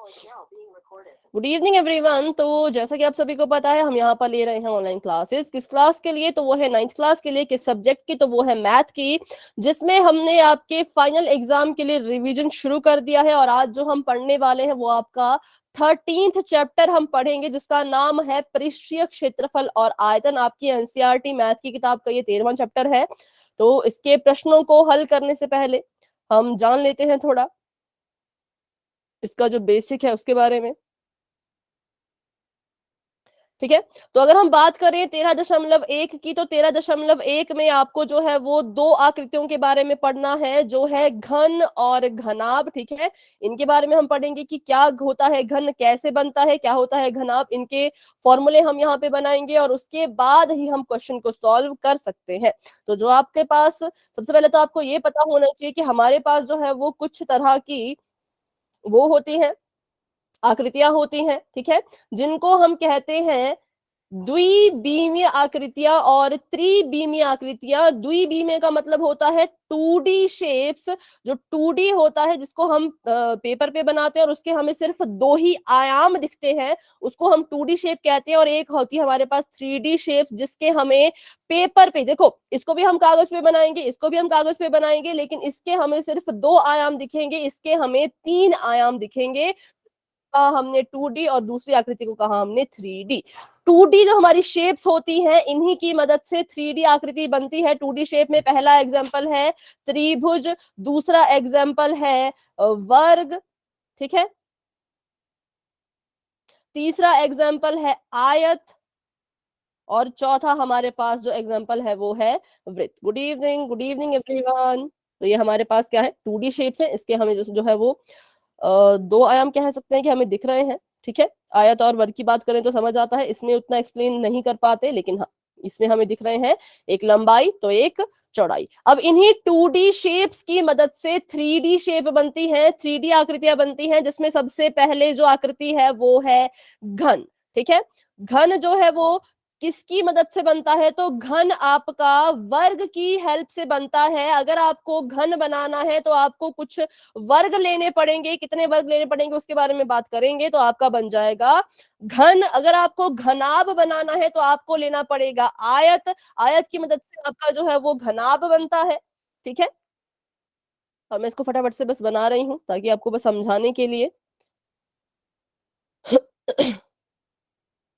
Good evening everyone. तो जैसा कि आप सभी को पता है, हम यहाँ पर ले रहे हैं ऑनलाइन क्लासेस। किस क्लास के लिए? तो वो है 9th क्लास के लिए। किस सब्जेक्ट की? तो वो है मैथ की, जिसमें हमने आपके फाइनल एग्जाम के लिए रिवीजन शुरू कर दिया है। और आज जो हम पढ़ने वाले हैं वो आपका 13th चैप्टर हम पढ़ेंगे, जिसका नाम है पृष्ठीय क्षेत्रफल और आयतन। आपकी एनसीईआरटी मैथ की किताब का ये 13वां चैप्टर है। तो इसके प्रश्नों को हल करने से पहले हम जान लेते हैं थोड़ा इसका जो बेसिक है उसके बारे में। ठीक है, तो अगर हम बात करें 13.1 की, तो 13.1 में आपको जो है वो दो आकृतियों के बारे में पढ़ना है, जो है घन और घनाभ। ठीक है, इनके बारे में हम पढ़ेंगे कि क्या होता है घन, कैसे बनता है, क्या होता है घनाभ। इनके फॉर्मूले हम यहाँ पे बनाएंगे और उसके बाद ही हम क्वेश्चन को सॉल्व कर सकते हैं। तो जो आपके पास, सबसे पहले तो आपको ये पता होना चाहिए कि हमारे पास जो है वो कुछ तरह की वो होती है, आकृतियां होती हैं। ठीक है, जिनको हम कहते हैं द्विबीमीय आकृतियां और त्रिबीमीय आकृतियां। द्विबीमीय का मतलब होता है 2D शेप्स। जो 2D होता है, जिसको हम पेपर पे बनाते हैं और उसके हमें सिर्फ दो ही आयाम दिखते हैं, उसको हम 2D शेप कहते हैं। और एक होती है हमारे पास 3D शेप्स, जिसके हमें पेपर पे, देखो इसको भी हम कागज पे बनाएंगे, इसको भी हम कागज पे बनाएंगे, लेकिन इसके हमें सिर्फ दो आयाम दिखेंगे, इसके हमें तीन आयाम दिखेंगे। कहा हमने 2D और दूसरी आकृति को कहा हमने 3D। 2D जो हमारी शेप्स होती हैं, इन्हीं की मदद से 3D आकृति बनती है। 2D शेप में पहला एग्जांपल है त्रिभुज, दूसरा एग्जांपल है वर्ग, ठीक है, तीसरा एग्जांपल है आयत, और चौथा हमारे पास जो एग्जांपल है वो है वृत्त। Good evening everyone. तो ये हमारे पास क्या है, 2D शेप्स है। इसके हमें जो है वो दो आयाम कह सकते हैं कि हमें दिख रहे हैं। ठीक है, आयत और वर्ग की बात करें तो समझ आता है, इसमें उतना एक्सप्लेन नहीं कर पाते, लेकिन हाँ इसमें हमें दिख रहे हैं एक लंबाई तो एक चौड़ाई। अब इन्हीं 2D शेप्स की मदद से 3D शेप बनती है, 3D आकृतियां बनती हैं, जिसमें सबसे पहले जो आकृति है वो है घन। ठीक है, घन जो है वो किसकी मदद से बनता है? तो घन आपका वर्ग की हेल्प से बनता है। अगर आपको घन बनाना है तो आपको कुछ वर्ग लेने पड़ेंगे। कितने वर्ग लेने पड़ेंगे उसके बारे में बात करेंगे, तो आपका बन जाएगा घन। अगर आपको घनाभ बनाना है तो आपको लेना पड़ेगा आयत। आयत की मदद से आपका जो है वो घनाभ बनता है। ठीक है, अब मैं इसको फटाफट से बस बना रही हूं ताकि आपको बस समझाने के लिए।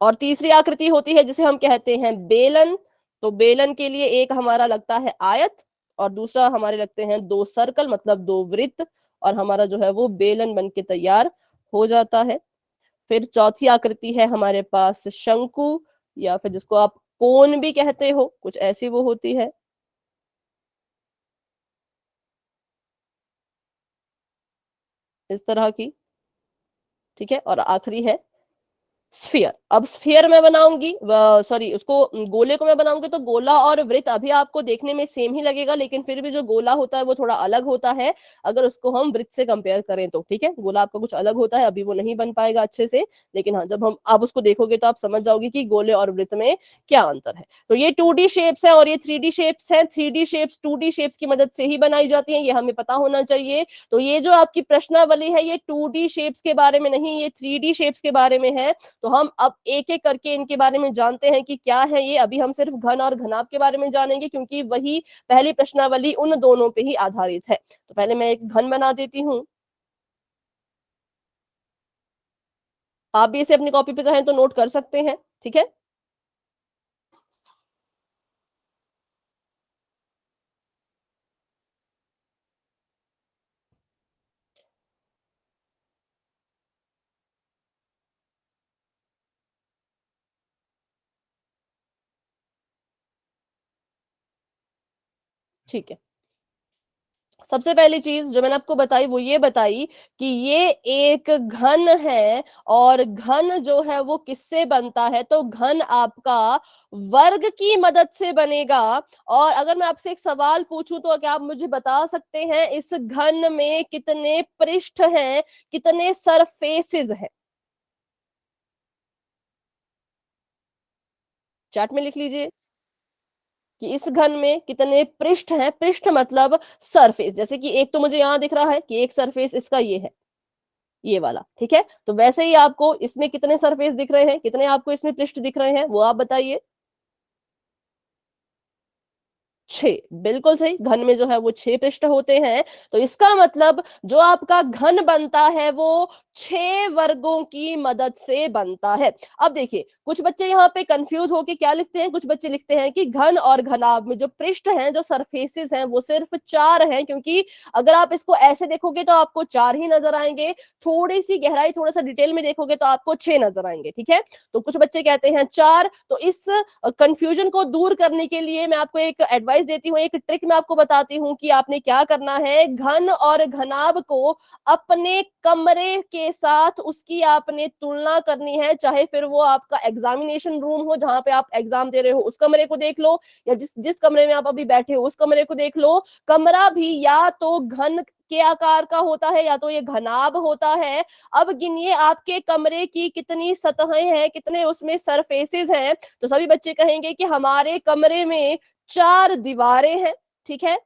और तीसरी आकृति होती है जिसे हम कहते हैं बेलन। तो बेलन के लिए एक हमारा लगता है आयत और दूसरा हमारे लगते हैं दो सर्कल, मतलब दो वृत्त, और हमारा जो है वो बेलन बन के तैयार हो जाता है। फिर चौथी आकृति है हमारे पास शंकु, या फिर जिसको आप कोन भी कहते हो, कुछ ऐसी वो होती है, इस तरह की। ठीक है, और आखिरी है स्फीयर। अब स्फीयर मैं बनाऊंगी, सॉरी उसको गोले को मैं बनाऊंगी, तो गोला और वृत्त अभी आपको देखने में सेम ही लगेगा, लेकिन फिर भी जो गोला होता है वो थोड़ा अलग होता है अगर उसको हम वृत्त से कंपेयर करें तो। ठीक है, गोला आपका कुछ अलग होता है, अभी वो नहीं बन पाएगा अच्छे से, लेकिन हाँ जब हम आप उसको देखोगे तो आप समझ जाओगे कि गोले और वृत्त में क्या अंतर है। तो ये 2D शेप्स है और ये 3D शेप्स है। 3D शेप्स 2D शेप्स की मदद से ही बनाई जाती है, ये हमें पता होना चाहिए। तो ये जो आपकी प्रश्नावली है ये 2D शेप्स के बारे में नहीं, ये 3D शेप्स के बारे में है। तो हम अब एक एक करके इनके बारे में जानते हैं कि क्या है ये। अभी हम सिर्फ घन और घनाभ के बारे में जानेंगे, क्योंकि वही पहली प्रश्नावली उन दोनों पे ही आधारित है। तो पहले मैं एक घन बना देती हूँ, आप भी इसे अपनी कॉपी पे चाहें तो नोट कर सकते हैं। ठीक है, ठीक है। सबसे पहली चीज जो मैंने आपको बताई वो ये बताई कि ये एक घन है, और घन जो है वो किससे बनता है? तो घन आपका वर्ग की मदद से बनेगा। और अगर मैं आपसे एक सवाल पूछूं तो क्या आप मुझे बता सकते हैं इस घन में कितने पृष्ठ हैं, कितने सरफेसेस हैं? चैट में लिख लीजिए कि इस घन में कितने पृष्ठ हैं। पृष्ठ मतलब सरफेस, जैसे कि एक तो मुझे यहां दिख रहा है कि एक सरफेस इसका ये है, ये वाला, ठीक है। तो वैसे ही आपको इसमें कितने सरफेस दिख रहे हैं, कितने आपको इसमें पृष्ठ दिख रहे हैं, वो आप बताइए। 6, बिल्कुल सही। घन में जो है वो 6 पृष्ठ होते हैं। तो इसका मतलब जो आपका घन बनता है वो 6 वर्गों की मदद से बनता है। अब देखिए, कुछ बच्चे यहाँ पे कंफ्यूज होके क्या लिखते हैं, कुछ बच्चे लिखते हैं कि घन और घनाभ में जो पृष्ठ हैं, जो सरफेसेस हैं, वो सिर्फ 4 हैं, क्योंकि अगर आप इसको ऐसे देखोगे तो आपको 4 ही नजर आएंगे, थोड़ी सी गहराई, थोड़ा सा डिटेल में देखोगे तो आपको 6 नजर आएंगे, ठीक है। तो कुछ बच्चे कहते हैं 4। तो इस कंफ्यूजन को दूर करने के लिए मैं आपको एक एडवाइस देती हूँ, एक ट्रिक मैं आपको बताती हूँ कि आपने क्या करना है। घन और घनाभ को अपने कमरे के साथ उसकी आपने तुलना करनी है, चाहे फिर वो आपका एग्जामिनेशन रूम हो जहां पे आप एग्जाम दे रहे हो, उस कमरे को देख लो, या जिस जिस कमरे में आप अभी बैठे हो उस कमरे को देख लो। कमरा भी या तो घन के आकार का होता है या तो ये घनाभ होता है। अब गिनिए आपके कमरे की कितनी सतहें हैं, कितने उसमें सरफेसेस हैं। तो सभी बच्चे कहेंगे कि हमारे कमरे में 4 दीवारें हैं, ठीक है,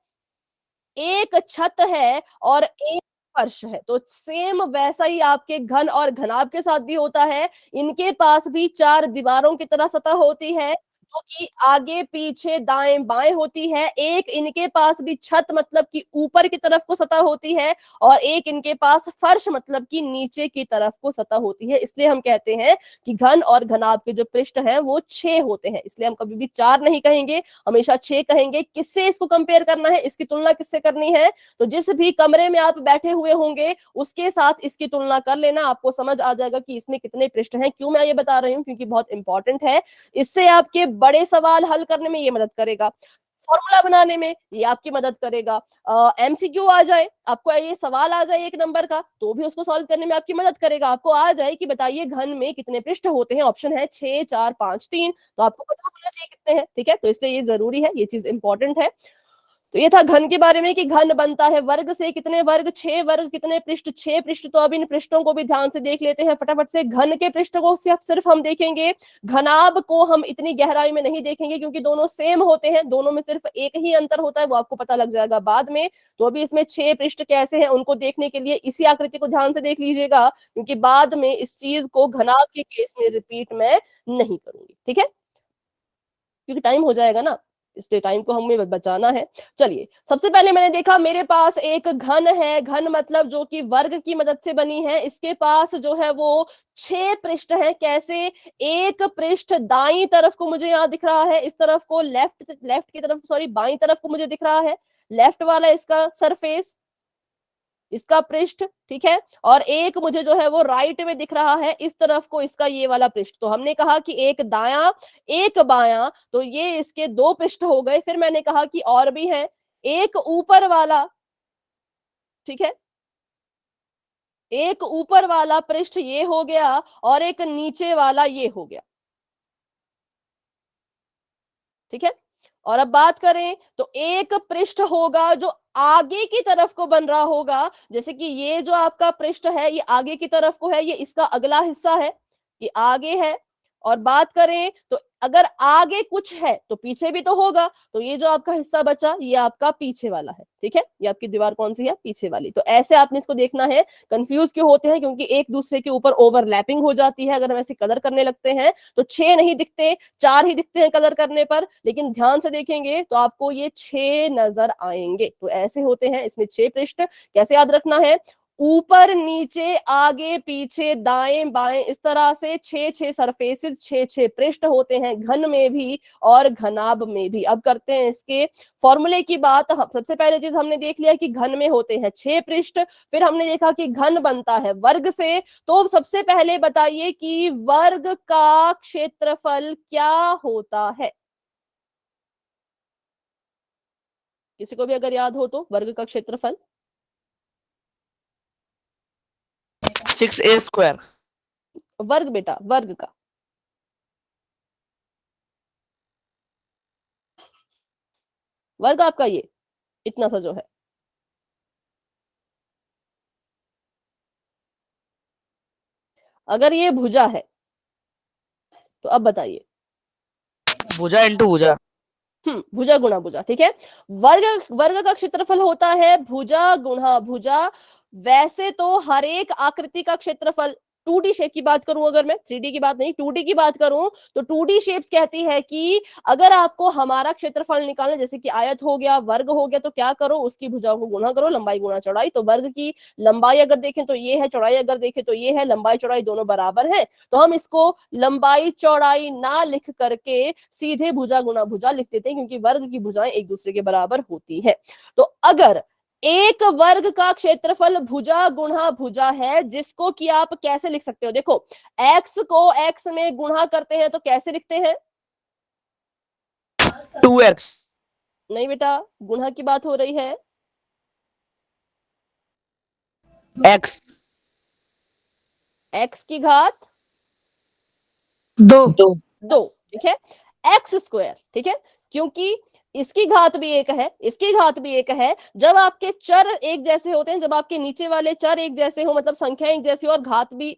एक छत है और एक फर्श है। तो सेम वैसा ही आपके घन और घनाभ के साथ भी होता है। इनके पास भी 4 दीवारों की तरह सतह होती है, जो कि आगे पीछे दाएं बाएं होती है। एक इनके पास भी छत मतलब कि ऊपर की तरफ को सतह होती है, और एक इनके पास फर्श मतलब कि नीचे की तरफ को सतह होती है। इसलिए हम कहते हैं कि घन और घनाभ के जो पृष्ठ हैं वो 6 होते हैं। इसलिए हम कभी भी 4 नहीं कहेंगे, हमेशा 6 कहेंगे। किससे इसको कंपेयर करना है, इसकी तुलना किससे करनी है, तो जिस भी कमरे में आप बैठे हुए होंगे उसके साथ इसकी तुलना कर लेना, आपको समझ आ जाएगा कि इसमें कितने पृष्ठ हैं। क्यों मैं ये बता रही हूँ, क्योंकि बहुत इंपॉर्टेंट है। इससे आपके बड़े सवाल हल करने में ये मदद करेगा, फॉर्मूला बनाने में ये आपकी मदद करेगा। एमसीक्यू आ जाए, आपको ये सवाल आ जाए 1 नंबर का, तो भी उसको सॉल्व करने में आपकी मदद करेगा। आपको आ जाए कि बताइए घन में कितने पृष्ठ होते हैं, ऑप्शन है 6, 4, 5, 3, तो आपको पता होना चाहिए कितने हैं, ठीक है। तो इसलिए ये जरूरी है, ये चीज इंपॉर्टेंट है। तो ये था घन के बारे में कि घन बनता है वर्ग से। कितने वर्ग, 6 वर्ग। कितने पृष्ठ, 6 पृष्ठ। तो अब इन पृष्ठों को भी ध्यान से देख लेते हैं फटाफट से। घन के पृष्ठ को सिर्फ हम देखेंगे, घनाभ को हम इतनी गहराई में नहीं देखेंगे, क्योंकि दोनों सेम होते हैं, दोनों में सिर्फ एक ही अंतर होता है, वो आपको पता लग जाएगा बाद में। तो अभी इसमें 6 पृष्ठ कैसे हैं उनको देखने के लिए इसी आकृति को ध्यान से देख लीजिएगा, क्योंकि बाद में इस चीज को घनाभ के केस में रिपीट मैं नहीं करूंगी, ठीक है, क्योंकि टाइम हो जाएगा ना, इसलिए टाइम को हमें बचाना है। चलिए, सबसे पहले मैंने देखा मेरे पास एक घन है, घन मतलब जो कि वर्ग की मदद से बनी है। इसके पास जो है वो 6 पृष्ठ हैं। कैसे, एक पृष्ठ दाईं तरफ को मुझे यहाँ दिख रहा है, इस तरफ को लेफ्ट लेफ्ट की तरफ, सॉरी बाईं तरफ को मुझे दिख रहा है, लेफ्ट वाला इसका सरफेस, इसका पृष्ठ, ठीक है। और एक मुझे जो है वो राइट में दिख रहा है, इस तरफ को इसका ये वाला पृष्ठ। तो हमने कहा कि एक दायां एक बायां, तो ये इसके 2 पृष्ठ हो गए। फिर मैंने कहा कि और भी है, एक ऊपर वाला, ठीक है, एक ऊपर वाला पृष्ठ ये हो गया, और एक नीचे वाला ये हो गया, ठीक है। और अब बात करें तो एक पृष्ठ होगा जो आगे की तरफ को बन रहा होगा, जैसे कि ये जो आपका पृष्ठ है ये आगे की तरफ को है, ये इसका अगला हिस्सा है, ये आगे है। और बात करें तो अगर आगे कुछ है तो पीछे भी तो होगा, तो ये जो आपका हिस्सा बचा ये आपका पीछे वाला है, ठीक है। ये आपकी दीवार कौन सी है, पीछे वाली। तो ऐसे आपने इसको देखना है। कंफ्यूज क्यों होते हैं, क्योंकि एक दूसरे के ऊपर ओवरलैपिंग हो जाती है अगर हम ऐसे कलर करने लगते हैं। तो 6 नहीं दिखते, 4 ही दिखते हैं कलर करने पर, लेकिन ध्यान से देखेंगे तो आपको ये 6 नजर आएंगे। तो ऐसे होते हैं इसमें 6 पृष्ठ। कैसे याद रखना है, ऊपर नीचे आगे पीछे दाएं बाएं, इस तरह से 6 सरफेसेस, 6 पृष्ठ होते हैं घन में भी और घनाभ में भी। अब करते हैं इसके फॉर्मूले की बात। सबसे पहले चीज हमने देख लिया कि घन में होते हैं 6 पृष्ठ, फिर हमने देखा कि घन बनता है वर्ग से। तो सबसे पहले बताइए कि वर्ग का क्षेत्रफल क्या होता है, किसी को भी अगर याद हो तो वर्ग का क्षेत्रफल। 6a² वर्ग बेटा, वर्ग का। वर्ग आपका ये इतना सा जो है, अगर ये भुजा है तो अब बताइए। भुजा इंटू भुजा। भुजा गुणा भुजा, ठीक है। वर्ग वर्ग का क्षेत्रफल होता है भुजा गुणा भुजा। वैसे तो हर एक आकृति का क्षेत्रफल, 2D शेप की बात करूं अगर मैं, 3D की बात नहीं 2D की बात करूं, तो 2D शेप्स कहती है कि अगर आपको हमारा क्षेत्रफल निकालना, जैसे कि आयत हो गया, वर्ग हो गया, तो क्या करो, उसकी भुजाओं को गुणा करो, लंबाई गुणा चौड़ाई। तो वर्ग की लंबाई अगर देखें तो ये है, चौड़ाई अगर देखें तो ये है, लंबाई चौड़ाई दोनों बराबर है, तो हम इसको लंबाई चौड़ाई ना लिख करके सीधे भुजा गुणा भुजा लिख देते हैं, क्योंकि वर्ग की भुजाएं एक दूसरे के बराबर होती है। तो अगर एक वर्ग का क्षेत्रफल भुजा गुणा भुजा है, जिसको कि आप कैसे लिख सकते हो, देखो x को x में गुणा करते हैं तो कैसे लिखते हैं? 2x। नहीं बेटा, गुणा की बात हो रही है। x x की घात 2। 2, ठीक है, एक्स स्क्वायर, ठीक है, क्योंकि इसकी घात भी एक है, इसकी घात भी एक है। जब आपके चर एक जैसे होते हैं, जब आपके नीचे वाले चर एक जैसे हो, मतलब संख्या एक जैसी हो और घात भी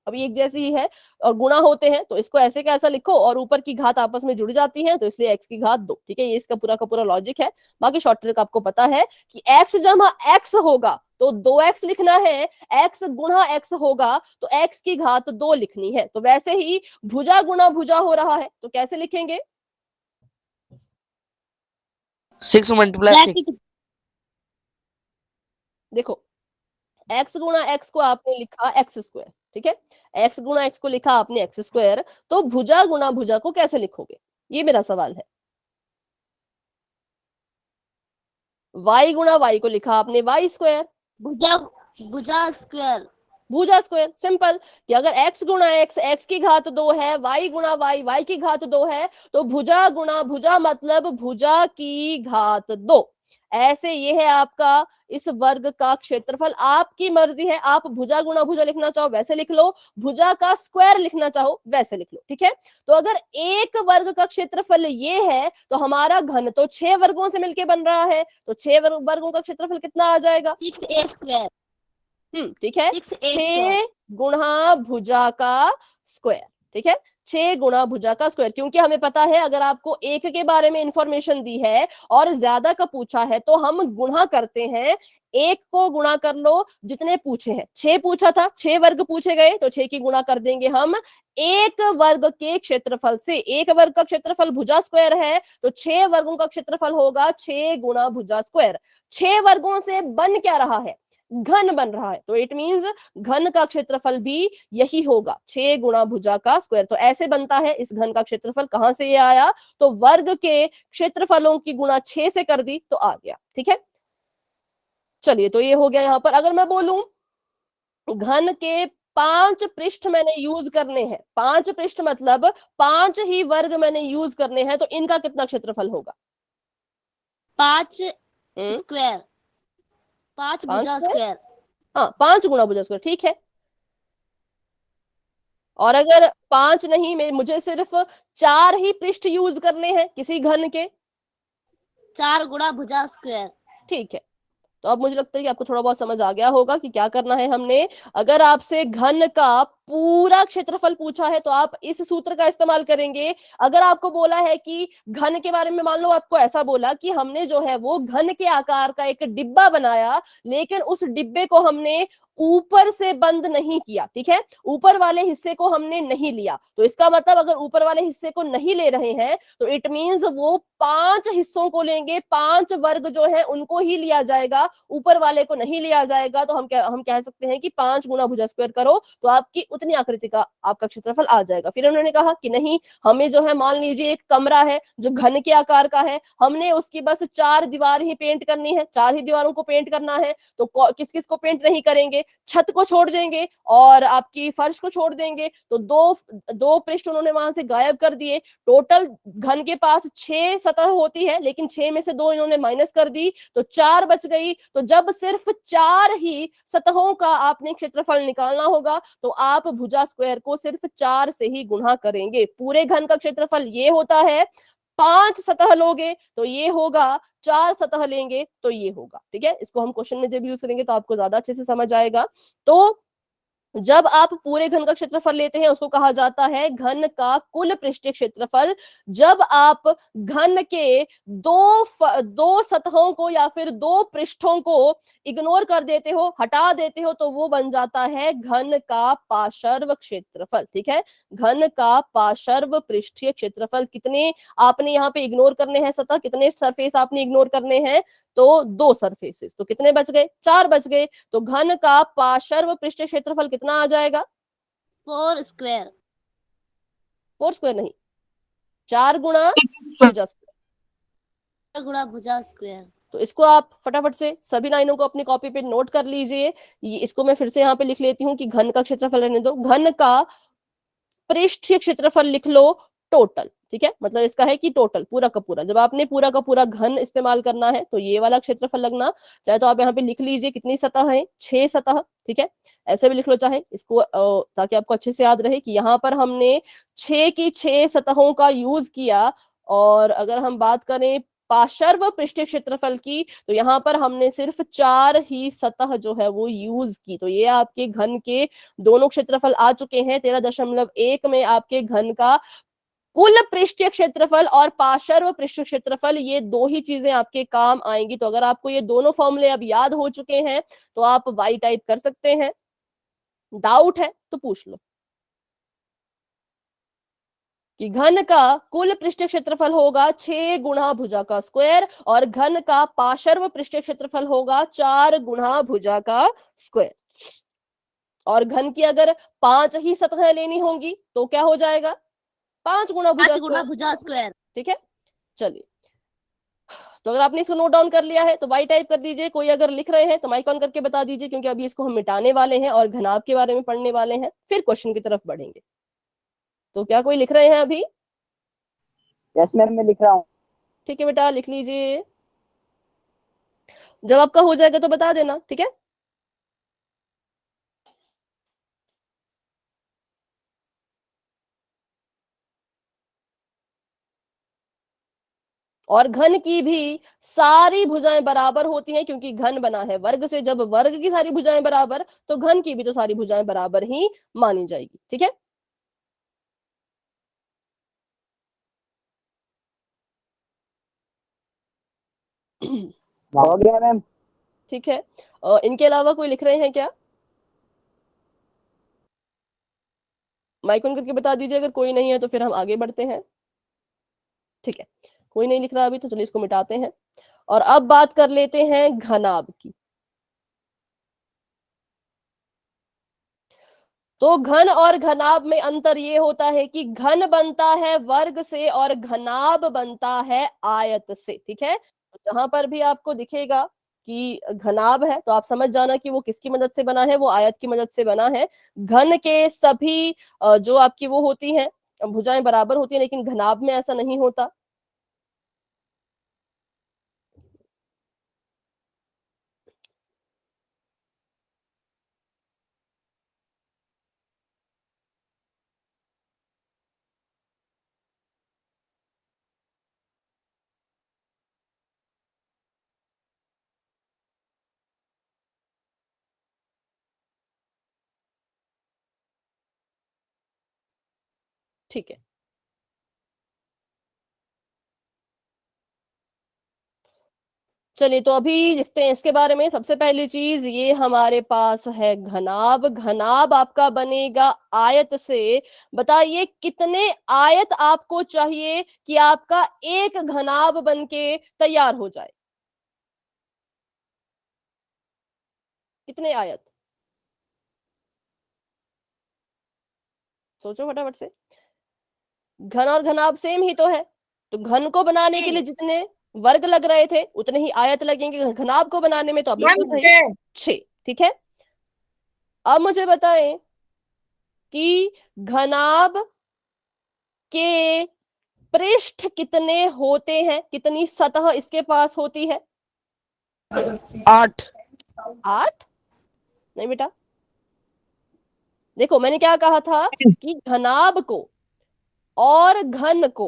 अभी एक जैसी ही है और गुणा होते हैं, तो इसको ऐसे कैसा लिखो, और ऊपर की घात आपस में जुड़ जाती है, तो इसलिए x की घात 2, ठीक है, ये इसका पूरा का पूरा लॉजिक है। बाकी शॉर्ट ट्रिक आपको पता है कि x जमा x होगा तो 2x लिखना है, x गुणा x होगा तो x की घात 2 लिखनी है। तो वैसे ही भुजा गुणा भुजा हो रहा है, तो कैसे लिखेंगे? 6 मल्टीप्लाई 6। देखो, x गुणा x को आपने लिखा x स्क्वायर, ठीक है, x गुणा x को लिखा आपने x स्क्वायर, तो भुजा गुणा भुजा को कैसे लिखोगे, ये मेरा सवाल है। y गुणा y को लिखा आपने y स्क्वायर, भुजा भुजा स्क्वायर। भुजा स्क्वायर, सिंपल, कि अगर x गुणा x की घात 2 है, y गुणा y की घात 2 है, तो भुजा गुणा भुजा मतलब भुजा की घात 2। ऐसे ये है आपका इस वर्ग का क्षेत्रफल। आपकी मर्जी है, आप भुजा गुणा भुजा लिखना चाहो वैसे लिख लो, भुजा का स्क्वायर लिखना चाहो वैसे लिख लो, ठीक है। तो अगर एक वर्ग का क्षेत्रफल ये है, तो हमारा घन तो 6 वर्गों से मिलकर बन रहा है, तो 6 वर्गों का क्षेत्रफल कितना आ जाएगा? 6a square. ठीक है, 6a 6 गुणा भुजा का स्क्वायर, ठीक है, 6 गुणा भुजा का स्क्वायर, क्योंकि हमें पता है अगर आपको एक के बारे में इंफॉर्मेशन दी है और ज्यादा का पूछा है तो हम गुणा करते हैं, एक को गुणा कर लो जितने पूछे हैं। 6 पूछा था, 6 वर्ग पूछे गए, तो 6 की गुणा कर देंगे हम एक वर्ग के क्षेत्रफल से। एक वर्ग का क्षेत्रफल भुजा स्क्वायर है, तो 6 वर्गों का क्षेत्रफल होगा 6 गुणा भुजा स्क्वायर। 6 वर्गों से बन क्या रहा है? घन बन रहा है, तो इट मींस घन का क्षेत्रफल भी यही होगा, 6 गुणा भुजा का स्क्वायर। तो ऐसे बनता है इस घन का क्षेत्रफल। कहां से ये आया? तो वर्ग के क्षेत्रफलों की गुणा 6 से कर दी तो आ गया, ठीक है। चलिए, तो ये हो गया यहां पर। अगर मैं बोलूं घन के 5 पृष्ठ मैंने यूज करने हैं, 5 पृष्ठ मतलब 5 ही वर्ग मैंने यूज करने हैं, तो इनका कितना क्षेत्रफल होगा? 5 हम्म स्क्वायर। 5 5 भुजा स्क्वायर, स्क्वायर। हाँ 5 गुणा भुजा स्क्वायर, ठीक है। और अगर 5 नहीं, मैं मुझे सिर्फ 4 ही पृष्ठ यूज करने हैं किसी घन के, 4 गुणा भुजा स्क्वायर। ठीक है। तो अब मुझे लगता है कि आपको थोड़ा बहुत समझ आ गया होगा कि क्या करना है हमने। अगर आपसे घन का पूरा क्षेत्रफल पूछा है तो आप इस सूत्र का इस्तेमाल करेंगे। अगर आपको बोला है कि घन के बारे में, मान लो आपको ऐसा बोला कि हमने जो है वो घन के आकार का एक डिब्बा बनाया, लेकिन उस डिब्बे को हमने ऊपर से बंद नहीं किया, ठीक है, ऊपर वाले हिस्से को हमने नहीं लिया, तो इसका मतलब अगर ऊपर वाले हिस्से को नहीं ले रहे हैं तो इट मींस वो 5 हिस्सों को लेंगे, 5 वर्ग जो है उनको ही लिया जाएगा, ऊपर वाले को नहीं लिया जाएगा। तो हम कह सकते हैं कि 5 गुणा भुजा स्क्वायर करो तो आपकी उतनी आकृति का आपका क्षेत्रफल आ जाएगा। फिर उन्होंने कहा कि नहीं, हमें जो है मान लीजिए एक कमरा है जो घन के आकार का है, हमने उसकी बस 4 दीवार ही पेंट करनी है, 4 ही दीवारों को पेंट करना है, तो किस किस को पेंट नहीं करेंगे? छत को छोड़ देंगे और आपकी फर्श को छोड़ देंगे, तो दो पृष्ठ उन्होंने वहां से गायब कर दिए। टोटल घन के पास 6 सतह होती है, लेकिन 6 में से 2 इन्होंने माइनस कर दी, तो 4 बच गई। तो जब सिर्फ 4 ही सतहों का आपने क्षेत्रफल निकालना होगा तो आप भुजा स्क्वायर को सिर्फ 4 से ही गुणा करेंगे। पूरे घन का क्षेत्रफल ये होता है, 5 सतह लोगे तो ये होगा, 4 सतह लेंगे तो ये होगा, ठीक है। इसको हम क्वेश्चन में जब यूज करेंगे तो आपको ज्यादा अच्छे से समझ आएगा। तो जब आप पूरे घन का क्षेत्रफल लेते हैं उसको कहा जाता है घन का कुल पृष्ठीय क्षेत्रफल। जब आप घन के दो सतहों को या फिर दो पृष्ठों को इग्नोर कर देते हो, हटा देते हो, तो वो बन जाता है घन का पार्श्व क्षेत्रफल। ठीक है, घन का पार्श्व पृष्ठीय क्षेत्रफल। कितने आपने यहाँ पे इग्नोर करने हैं सतह, कितने सरफेस आपने इग्नोर करने हैं? तो दो सरफेसेस। तो कितने बच गए? 4 बच गए। तो घन का पार्श्व पृष्ठीय क्षेत्रफल कितना आ जाएगा? 4 स्क्वायर। 4 स्क्वायर नहीं, 4 गुणा भुजा स्क्वायर। 4 गुणा भुजा स्क्वायर। तो इसको आप फटाफट से सभी लाइनों को अपनी कॉपी पे नोट कर लीजिए। इसको मैं फिर से यहाँ पे लिख लेती हूँ कि घन का क्षेत्रफल रहने दो, घन का पृष्ठीय क्षेत्रफल लिख लो टोटल। ठीक है, मतलब इसका है कि टोटल पूरा का पूरा। जब आपने पूरा का पूरा घन इस्तेमाल करना है तो ये वाला क्षेत्रफल लगना। चाहे तो आप यहाँ पे लिख लीजिए कितनी सतह है, 6 सतह। ठीक है, ऐसे भी लिख लो चाहे इसको, ताकि आपको अच्छे से याद रहे कि यहाँ पर हमने 6 की 6 सतहों का यूज किया। और अगर हम बात करें पार्श्व पृष्ठीय क्षेत्रफल की, तो यहाँ पर हमने सिर्फ 4 ही सतह जो है वो यूज की। तो ये आपके घन के दोनों क्षेत्रफल आ चुके हैं। 13.1 में आपके घन का कुल पृष्ठीय क्षेत्रफल और पार्श्व पृष्ठीय क्षेत्रफल, ये दो ही चीजें आपके काम आएंगी। तो अगर आपको ये दोनों फॉर्मूले अब याद हो चुके हैं तो आप वाई टाइप कर सकते हैं। डाउट है तो पूछ लो। कि घन का कुल पृष्ठीय क्षेत्रफल होगा 6 गुणा भुजा का स्क्वायर और घन का पार्श्व पृष्ठीय क्षेत्रफल होगा 4 गुणा भुजा का स्क्वायर। और घन की अगर 5 ही सतहें लेनी होंगी तो क्या हो जाएगा? 5 गुणा भुजा 5 गुणा स्क्वायर। भुजा स्क्वायर। ठीक है, चलिए। तो अगर आपने इसको नोट डाउन कर लिया है तो वाई टाइप कर दीजिए। कोई अगर लिख रहे हैं तो माइक ऑन करके बता दीजिए, क्योंकि अभी इसको हम मिटाने वाले हैं और घनाभ के बारे में पढ़ने वाले हैं, फिर क्वेश्चन की तरफ बढ़ेंगे। तो क्या कोई लिख रहे हैं अभी? यस मैम, मैं लिख रहा हूँ। ठीक है बेटा, लिख लीजिए। जब आपका हो जाएगा तो बता देना। ठीक है, और घन की भी सारी भुजाएं बराबर होती हैं, क्योंकि घन बना है वर्ग से। जब वर्ग की सारी भुजाएं बराबर, तो घन की भी तो सारी भुजाएं बराबर ही मानी जाएगी। ठीक है, हो गया मैम। ठीक है। इनके अलावा कोई लिख रहे हैं क्या? माइक ऑन करके बता दीजिए। अगर कोई नहीं है तो फिर हम आगे बढ़ते हैं। ठीक है, कोई नहीं लिख रहा अभी, तो चलिए इसको मिटाते हैं और अब बात कर लेते हैं घनाभ की। तो घन और घनाभ में अंतर ये होता है कि घन बनता है वर्ग से और घनाभ बनता है आयत से। ठीक है, तो जहां पर भी आपको दिखेगा कि घनाभ है तो आप समझ जाना कि वो किसकी मदद से बना है, वो आयत की मदद से बना है। घन के सभी जो आपकी वो होती हैं भुजाएं बराबर होती हैं, लेकिन घनाभ में ऐसा नहीं होता। ठीक है, चलिए तो अभी लिखते हैं इसके बारे में। सबसे पहली चीज ये हमारे पास है घनाभ। घनाभ आपका बनेगा आयत से। बताइए कितने आयत आपको चाहिए कि आपका एक घनाभ बनके तैयार हो जाए? कितने आयत? सोचो फटाफट से। घन और घनाभ सेम ही तो है, तो घन को बनाने के लिए जितने वर्ग लग रहे थे उतने ही आयत लगेंगे घनाभ को बनाने में। तो अब बिल्कुल सही, 6। ठीक है, अब मुझे बताएं कि घनाभ के पृष्ठ कितने होते हैं, कितनी सतह इसके पास होती है? 8। 8? नहीं बेटा, देखो मैंने क्या कहा था कि घनाभ को और घन को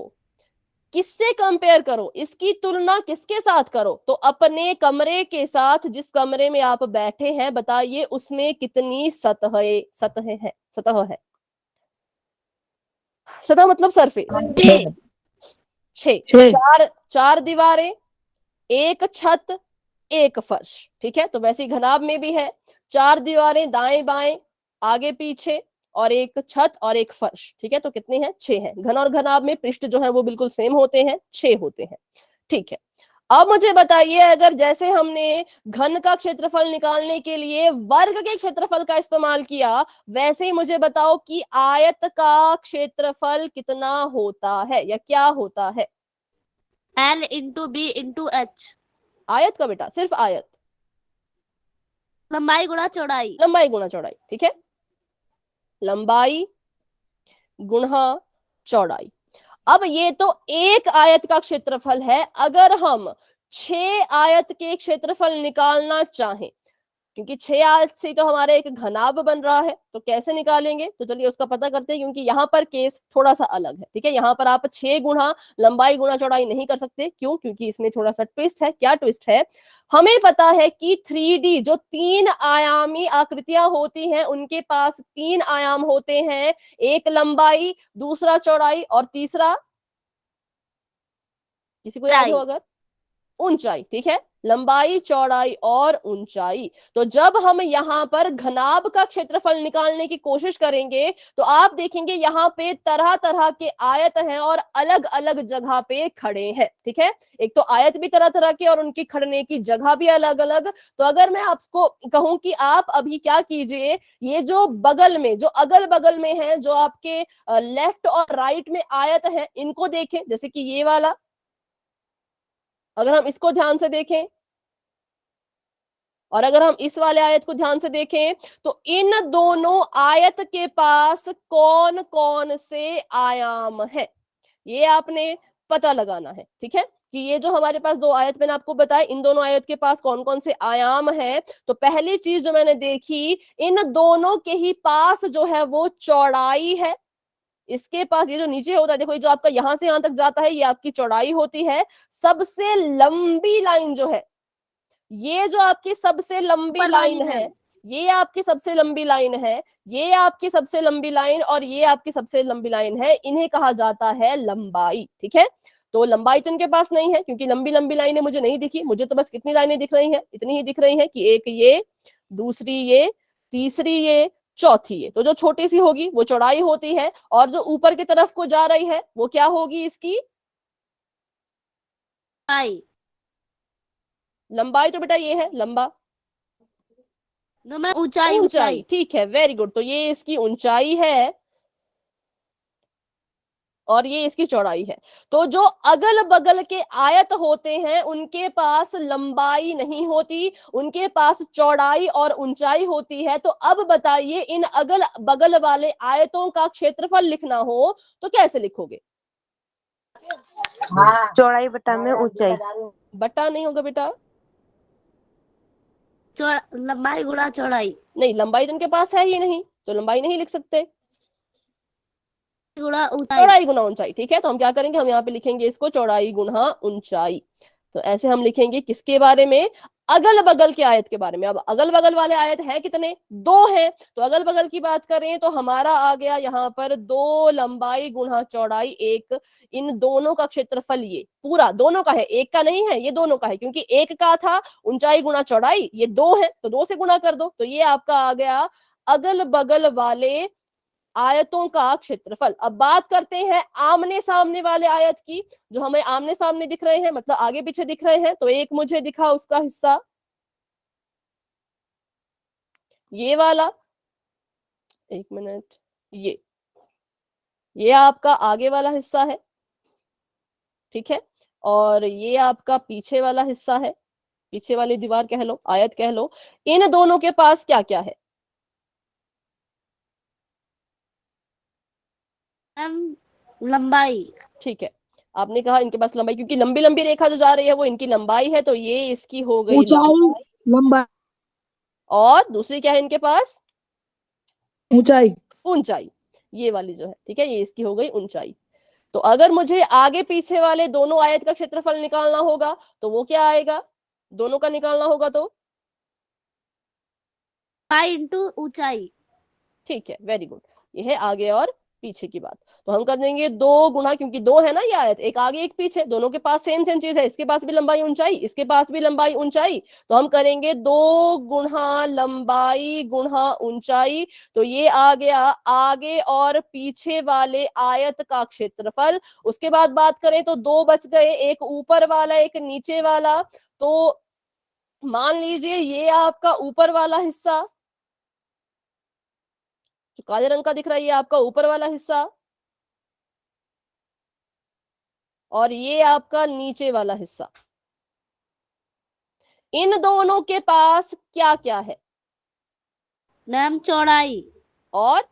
किससे कंपेयर करो, इसकी तुलना किसके साथ करो, तो अपने कमरे के साथ। जिस कमरे में आप बैठे हैं बताइए उसमें कितनी सतहें सतहें हैं, सतह है। सतह मतलब सरफेस। 6। चार चार दीवारें, एक छत, एक फर्श, ठीक है। तो वैसे ही घनाभ में भी है, 4 दीवारें दाएं बाएं आगे पीछे और एक छत और एक फर्श, ठीक है। तो कितने हैं, 6 हैं। घन और घनाभ में पृष्ठ जो है वो बिल्कुल सेम होते हैं, 6 होते हैं, ठीक है। अब मुझे बताइए, अगर जैसे हमने घन का क्षेत्रफल निकालने के लिए वर्ग के क्षेत्रफल का इस्तेमाल किया, वैसे ही मुझे बताओ कि आयत का क्षेत्रफल कितना होता है या क्या होता है। L into B into H। आयत का बेटा, सिर्फ आयत, लंबाई गुणा चौड़ाई। लंबाई गुणा चौड़ाई, ठीक है। लंबाई गुणा चौड़ाई। अब ये तो एक आयत का क्षेत्रफल है। अगर हम 6 आयत के क्षेत्रफल निकालना चाहें, क्योंकि 6 आयत से तो हमारे एक घनाभ बन रहा है, तो कैसे निकालेंगे, तो चलिए उसका पता करते हैं। क्योंकि यहाँ पर केस थोड़ा सा अलग है, ठीक है। यहाँ पर आप 6 गुणा लंबाई गुणा चौड़ाई नहीं कर सकते। क्यों, क्योंकि इसमें थोड़ा सा ट्विस्ट है। क्या ट्विस्ट है, हमें पता है कि 3D जो 3 आयामी आकृतियां होती हैं उनके पास 3 आयाम होते हैं। एक लंबाई, दूसरा चौड़ाई और तीसरा, किसी को याद हो अगर, ऊंचाई, ठीक है। लंबाई चौड़ाई और ऊंचाई। तो जब हम यहाँ पर घनाभ का क्षेत्रफल निकालने की कोशिश करेंगे तो आप देखेंगे यहाँ पे तरह तरह के आयत हैं और अलग अलग जगह पे खड़े हैं, ठीक है। एक तो आयत भी तरह तरह के और उनकी खड़ने की जगह भी अलग अलग। तो अगर मैं आपको कहूं कि आप अभी क्या कीजिए, ये जो बगल में, जो अगल बगल में है, जो आपके लेफ्ट और राइट में आयत है, इनको देखें। जैसे कि ये वाला, अगर हम इसको ध्यान से देखें और अगर हम इस वाले आयत को ध्यान से देखें, तो इन दोनों आयत के पास कौन कौन से आयाम है, ये आपने पता लगाना है, ठीक है। कि ये जो हमारे पास 2 आयत मैंने आपको बताया, इन दोनों आयत के पास कौन कौन से आयाम है। तो पहली चीज जो मैंने देखी, इन दोनों के ही पास जो है वो चौड़ाई है। इसके पास ये जो नीचे होता है, देखो ये जो आपका यहां से यहां तक जाता है, ये आपकी चौड़ाई होती है। सबसे लंबी लाइन जो है, ये जो आपकी सबसे लंबी लाइन है, ये आपकी सबसे लंबी लाइन है, ये आपकी सबसे लंबी लाइन और ये आपकी सबसे लंबी लाइन है, इन्हें कहा जाता है लंबाई, ठीक है। तो लंबाई तो इनके पास नहीं है, क्योंकि लंबी लंबी लाइनें मुझे नहीं दिखी। मुझे तो बस कितनी लाइनें दिख रही हैं, इतनी ही दिख रही हैं कि एक ये, दूसरी ये, तीसरी ये, चौथी ये। तो जो छोटी सी होगी वो चौड़ाई होती है, और जो ऊपर की तरफ को जा रही है वो क्या होगी, इसकी लंबाई। तो बेटा ये है लंबा, ऊंचाई। ऊंचाई, ठीक है, वेरी गुड। तो ये इसकी ऊंचाई है और ये इसकी चौड़ाई है। तो जो अगल बगल के आयत होते हैं उनके पास लंबाई नहीं होती, उनके पास चौड़ाई और ऊंचाई होती है। तो अब बताइए, इन अगल बगल वाले आयतों का क्षेत्रफल लिखना हो तो कैसे लिखोगे। चौड़ाई बटा में ऊंचाई। बटा नहीं होगा बेटा, लंबाई गुणा चौड़ाई। नहीं, लंबाई तो उनके पास है ही नहीं, तो लंबाई नहीं लिख सकते। गुणा ऊंचाई। चौड़ाई गुना ऊंचाई, ठीक है। तो हम क्या करेंगे, हम यहाँ पे लिखेंगे इसको चौड़ाई गुना ऊंचाई। तो ऐसे हम लिखेंगे किसके बारे में, अगल बगल के आयत के बारे में। अब अगल बगल वाले आयत हैं कितने, 2 हैं। तो अगल बगल की बात करें तो हमारा आ गया यहाँ पर 2 लंबाई गुना चौड़ाई 1। इन दोनों का क्षेत्रफल ये पूरा दोनों का है, एक का नहीं है, ये दोनों का है। क्योंकि एक का था ऊंचाई गुना चौड़ाई, ये 2 है तो 2 से गुना कर दो। तो ये आपका आ गया अगल बगल वाले आयतों का क्षेत्रफल। अब बात करते हैं आमने सामने वाले आयत की, जो हमें आमने सामने दिख रहे हैं, मतलब आगे पीछे दिख रहे हैं। तो एक मुझे दिखा उसका हिस्सा ये वाला, एक मिनट, ये आपका आगे वाला हिस्सा है, ठीक है। और ये आपका पीछे वाला हिस्सा है, पीछे वाली दीवार कह लो, आयत कह लो। इन दोनों के पास क्या क्या है, लंबाई। ठीक है। आपने कहा इनके पास लंबाई, क्योंकि लंबी लंबी रेखा जो जा रही है वो इनकी लंबाई है, तो ये इसकी हो गई लंबाई। लंबाई, और दूसरी क्या है इनके पास, ऊंचाई, ऊंचाई, ये वाली जो है, ठीक है, ये इसकी हो गई ऊंचाई। तो अगर मुझे आगे पीछे वाले दोनों आयत का क्षेत्रफल निकालना होगा तो वो क्या आएगा, दोनों का निकालना होगा तो लंबाई इंटू ऊंचाई। ठीक है, वेरी गुड। ये है आगे और पीछे की बात। तो हम कर देंगे 2 गुना, क्योंकि 2 है ना ये आयत, एक आगे एक पीछे, दोनों के पास सेम सेम चीज है, इसके पास भी लंबाई ऊंचाई, इसके पास भी लंबाई ऊंचाई, तो हम करेंगे 2 गुना लंबाई गुना ऊंचाई। तो ये आ गया आगे और पीछे वाले आयत का क्षेत्रफल। उसके बाद बात करें तो 2 बच गए, एक ऊपर वाला एक नीचे वाला। तो मान लीजिए ये आपका ऊपर वाला हिस्सा जो काले रंग का दिख रहा है, ये आपका ऊपर वाला हिस्सा, और ये आपका नीचे वाला हिस्सा। इन दोनों के पास क्या क्या है? मैम चौड़ाई और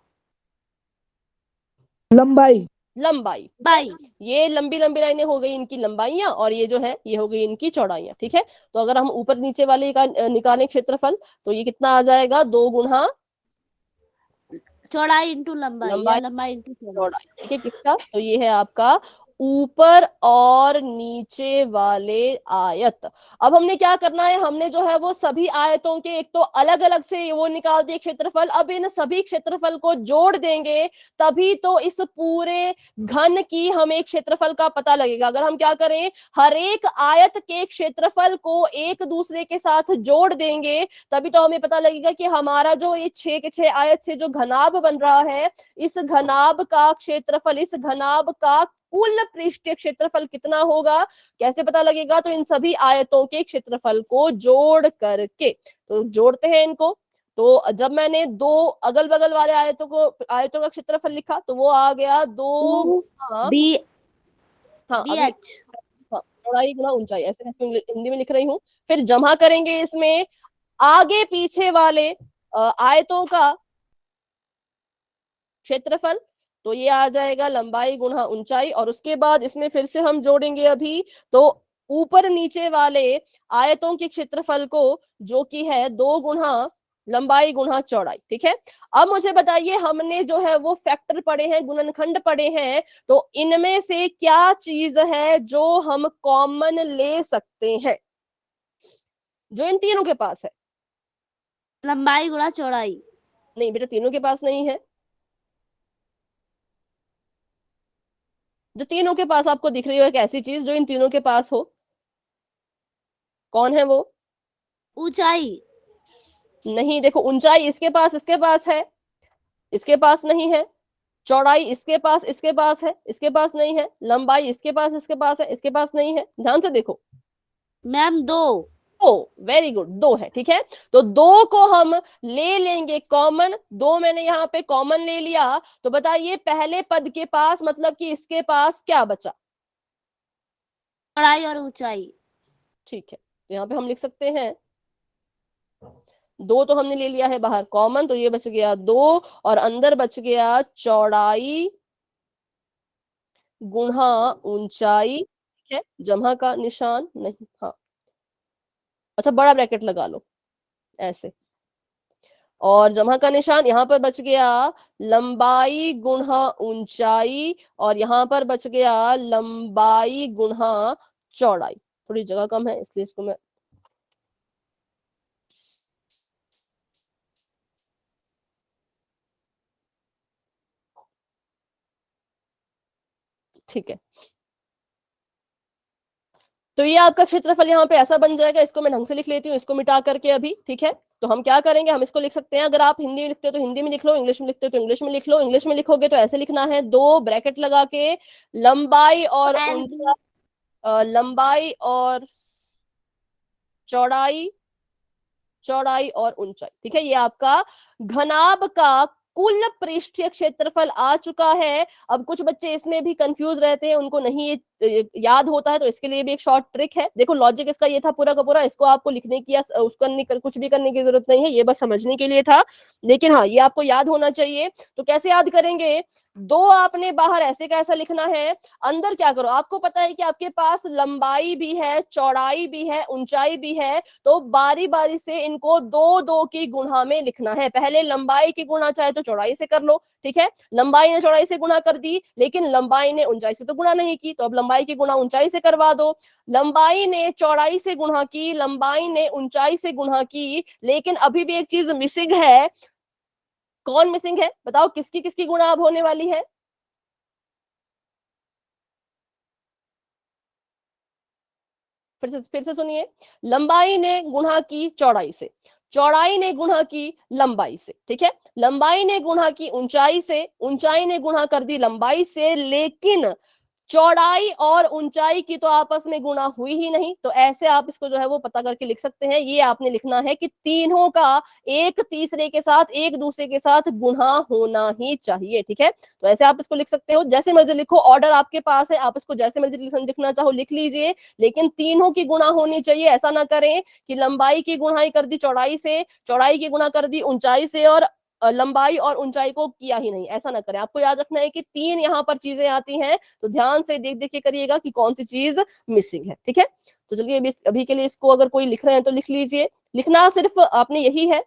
लंबाई। लंबाई। बाई। ये लंबी लंबी लाइनें हो गई इनकी लंबाइयां, और ये जो है ये हो गई इनकी चौड़ाइयां। ठीक है, तो अगर हम ऊपर नीचे वाले का निकालें क्षेत्रफल, तो ये कितना आ जाएगा, 2 गुना चौड़ाई इंटू लंबाई, या लंबाई लंबाई इंटू चौड़ाई। चौड़ाई। ठीक है, किसका, तो ये है आपका ऊपर और नीचे वाले आयत। अब हमने क्या करना है, हमने जो है वो सभी आयतों के एक तो अलग अलग से वो निकाल दिए क्षेत्रफल, अब इन सभी क्षेत्रफल को जोड़ देंगे, तभी तो इस पूरे घन की हमें क्षेत्रफल का पता लगेगा। अगर हम क्या करें, हर एक आयत के क्षेत्रफल को एक दूसरे के साथ जोड़ देंगे, तभी तो हमें पता लगेगा कि हमारा जो ये 6 के 6 आयत से जो घनाभ बन रहा है, इस घनाभ का क्षेत्रफल, इस घनाभ का कुल पृष्ठीय क्षेत्रफल कितना होगा। कैसे पता लगेगा, तो इन सभी आयतों के क्षेत्रफल को जोड़ करके। तो जोड़ते हैं इनको। तो जब मैंने 2 अगल बगल वाले आयतों का क्षेत्रफल लिखा, तो वो आ गया 2 गुना, बी हाँ बी अभी, एच। हाँ चौड़ाई गुना ऊंचाई, ऐसे मैं इसको हिंदी में लिख रही हूँ। फिर जमा करेंगे इसमें आगे पीछे वाले आयतों का क्षेत्रफल, तो ये आ जाएगा लंबाई गुना ऊंचाई, और उसके बाद इसमें फिर से हम जोड़ेंगे अभी, तो ऊपर नीचे वाले आयतों के क्षेत्रफल को, जो कि है 2 गुना लंबाई गुना चौड़ाई। ठीक है, अब मुझे बताइए, हमने जो है वो फैक्टर पढ़े हैं, गुणनखंड पढ़े हैं, तो इनमें से क्या चीज है जो हम कॉमन ले सकते हैं, जो इन तीनों के पास है? लंबाई गुणा चौड़ाई। नहीं बेटा, तीनों के पास नहीं है। जो तीनों के पास आपको दिख रही हो एक ऐसी चीज जो इन तीनों के पास हो, कौन है वो? ऊंचाई। नहीं, देखो ऊंचाई इसके पास है, इसके पास नहीं है। चौड़ाई इसके पास है, इसके पास नहीं है। लंबाई इसके पास है, इसके पास नहीं है। ध्यान से देखो। मैम दो। ओ वेरी गुड, 2 है। ठीक है, तो 2 को हम ले लेंगे कॉमन, 2 मैंने यहाँ पे कॉमन ले लिया। तो बताइए पहले पद के पास, मतलब कि इसके पास क्या बचा? चौड़ाई और ऊंचाई। ठीक है, तो यहाँ पे हम लिख सकते हैं 2 तो हमने ले लिया है बाहर कॉमन, तो ये बच गया 2, और अंदर बच गया चौड़ाई गुणा ऊंचाई। ठीक है, जमा का निशान नहीं, हाँ अच्छा बड़ा ब्रैकेट लगा लो ऐसे, और जमा का निशान, यहाँ पर बच गया लंबाई गुणा ऊंचाई, और यहाँ पर बच गया लंबाई गुणा चौड़ाई। थोड़ी जगह कम है इसलिए इसको मैं, ठीक है, तो ये आपका क्षेत्रफल यहाँ पे ऐसा बन जाएगा। इसको मैं ढंग से लिख लेती हूँ, इसको मिटा करके अभी। ठीक है, तो हम क्या करेंगे, हम इसको लिख सकते हैं, अगर आप हिंदी में लिखते हो तो हिंदी में लिख लो, इंग्लिश में लिखते हो तो इंग्लिश में लिख लो। इंग्लिश में लिखोगे तो ऐसे लिखना है, 2 ब्रैकेट लगा के लंबाई और लंबाई और चौड़ाई, चौड़ाई और ऊंचाई। ठीक है, ये आपका घनाभ का कुल पृष्ठीय क्षेत्रफल आ चुका है। अब कुछ बच्चे इसमें भी कंफ्यूज रहते हैं, उनको नहीं ये याद होता है, तो इसके लिए भी एक शॉर्ट ट्रिक है। देखो लॉजिक इसका ये था पूरा का पूरा, इसको आपको लिखने की या उसको कुछ भी करने की जरूरत नहीं है, ये बस समझने के लिए था। लेकिन हाँ, ये आपको याद होना चाहिए। तो कैसे याद करेंगे, दो आपने बाहर ऐसे का ऐसा लिखना है, अंदर क्या करो, आपको पता है कि आपके पास लंबाई भी है, चौड़ाई भी है, ऊंचाई भी है, तो बारी बारी से इनको दो दो की गुणा में लिखना है। पहले लंबाई की गुणा चाहे तो चौड़ाई से कर लो, ठीक है, लंबाई ने चौड़ाई से गुणा कर दी, लेकिन लंबाई ने ऊंचाई से तो गुणा नहीं की, तो अब लंबाई की गुणा ऊंचाई से करवा दो। लंबाई ने चौड़ाई से गुणा की, लंबाई ने ऊंचाई से गुणा की, लेकिन अभी भी एक चीज मिसिंग है। कौन मिसिंग है बताओ, किसकी किसकी गुणा अब होने वाली है? फिर से सुनिए, लंबाई ने गुणा की चौड़ाई से, चौड़ाई ने गुणा की लंबाई से, ठीक है, लंबाई ने गुणा की ऊंचाई से, ऊंचाई ने गुणा कर दी लंबाई से, लेकिन चौड़ाई और ऊंचाई की तो आपस में गुणा हुई ही नहीं। तो ऐसे आप इसको जो है वो पता करके लिख सकते हैं। ये आपने लिखना है कि तीनों का एक तीसरे के साथ, एक दूसरे के साथ गुणा होना ही चाहिए, ठीक है। तो ऐसे आप इसको लिख सकते हो, जैसे मर्जी लिखो, ऑर्डर आपके पास है, आप इसको जैसे मर्जी लिखना चाहो लिख लीजिए, लेकिन तीनों की गुणा होनी चाहिए। ऐसा ना करें कि लंबाई की गुणाई कर दी चौड़ाई से, चौड़ाई की गुणा कर दी ऊंचाई से, और लंबाई और ऊंचाई को किया ही नहीं। ऐसा ना करें, आपको याद रखना है कि तीन यहाँ पर चीजें आती हैं, तो ध्यान से देख देख के करिएगा कि कौन सी चीज मिसिंग है, ठीक है। तो चलिए अभी के लिए इसको अगर कोई लिख रहे हैं तो लिख लीजिए। लिखना सिर्फ आपने यही है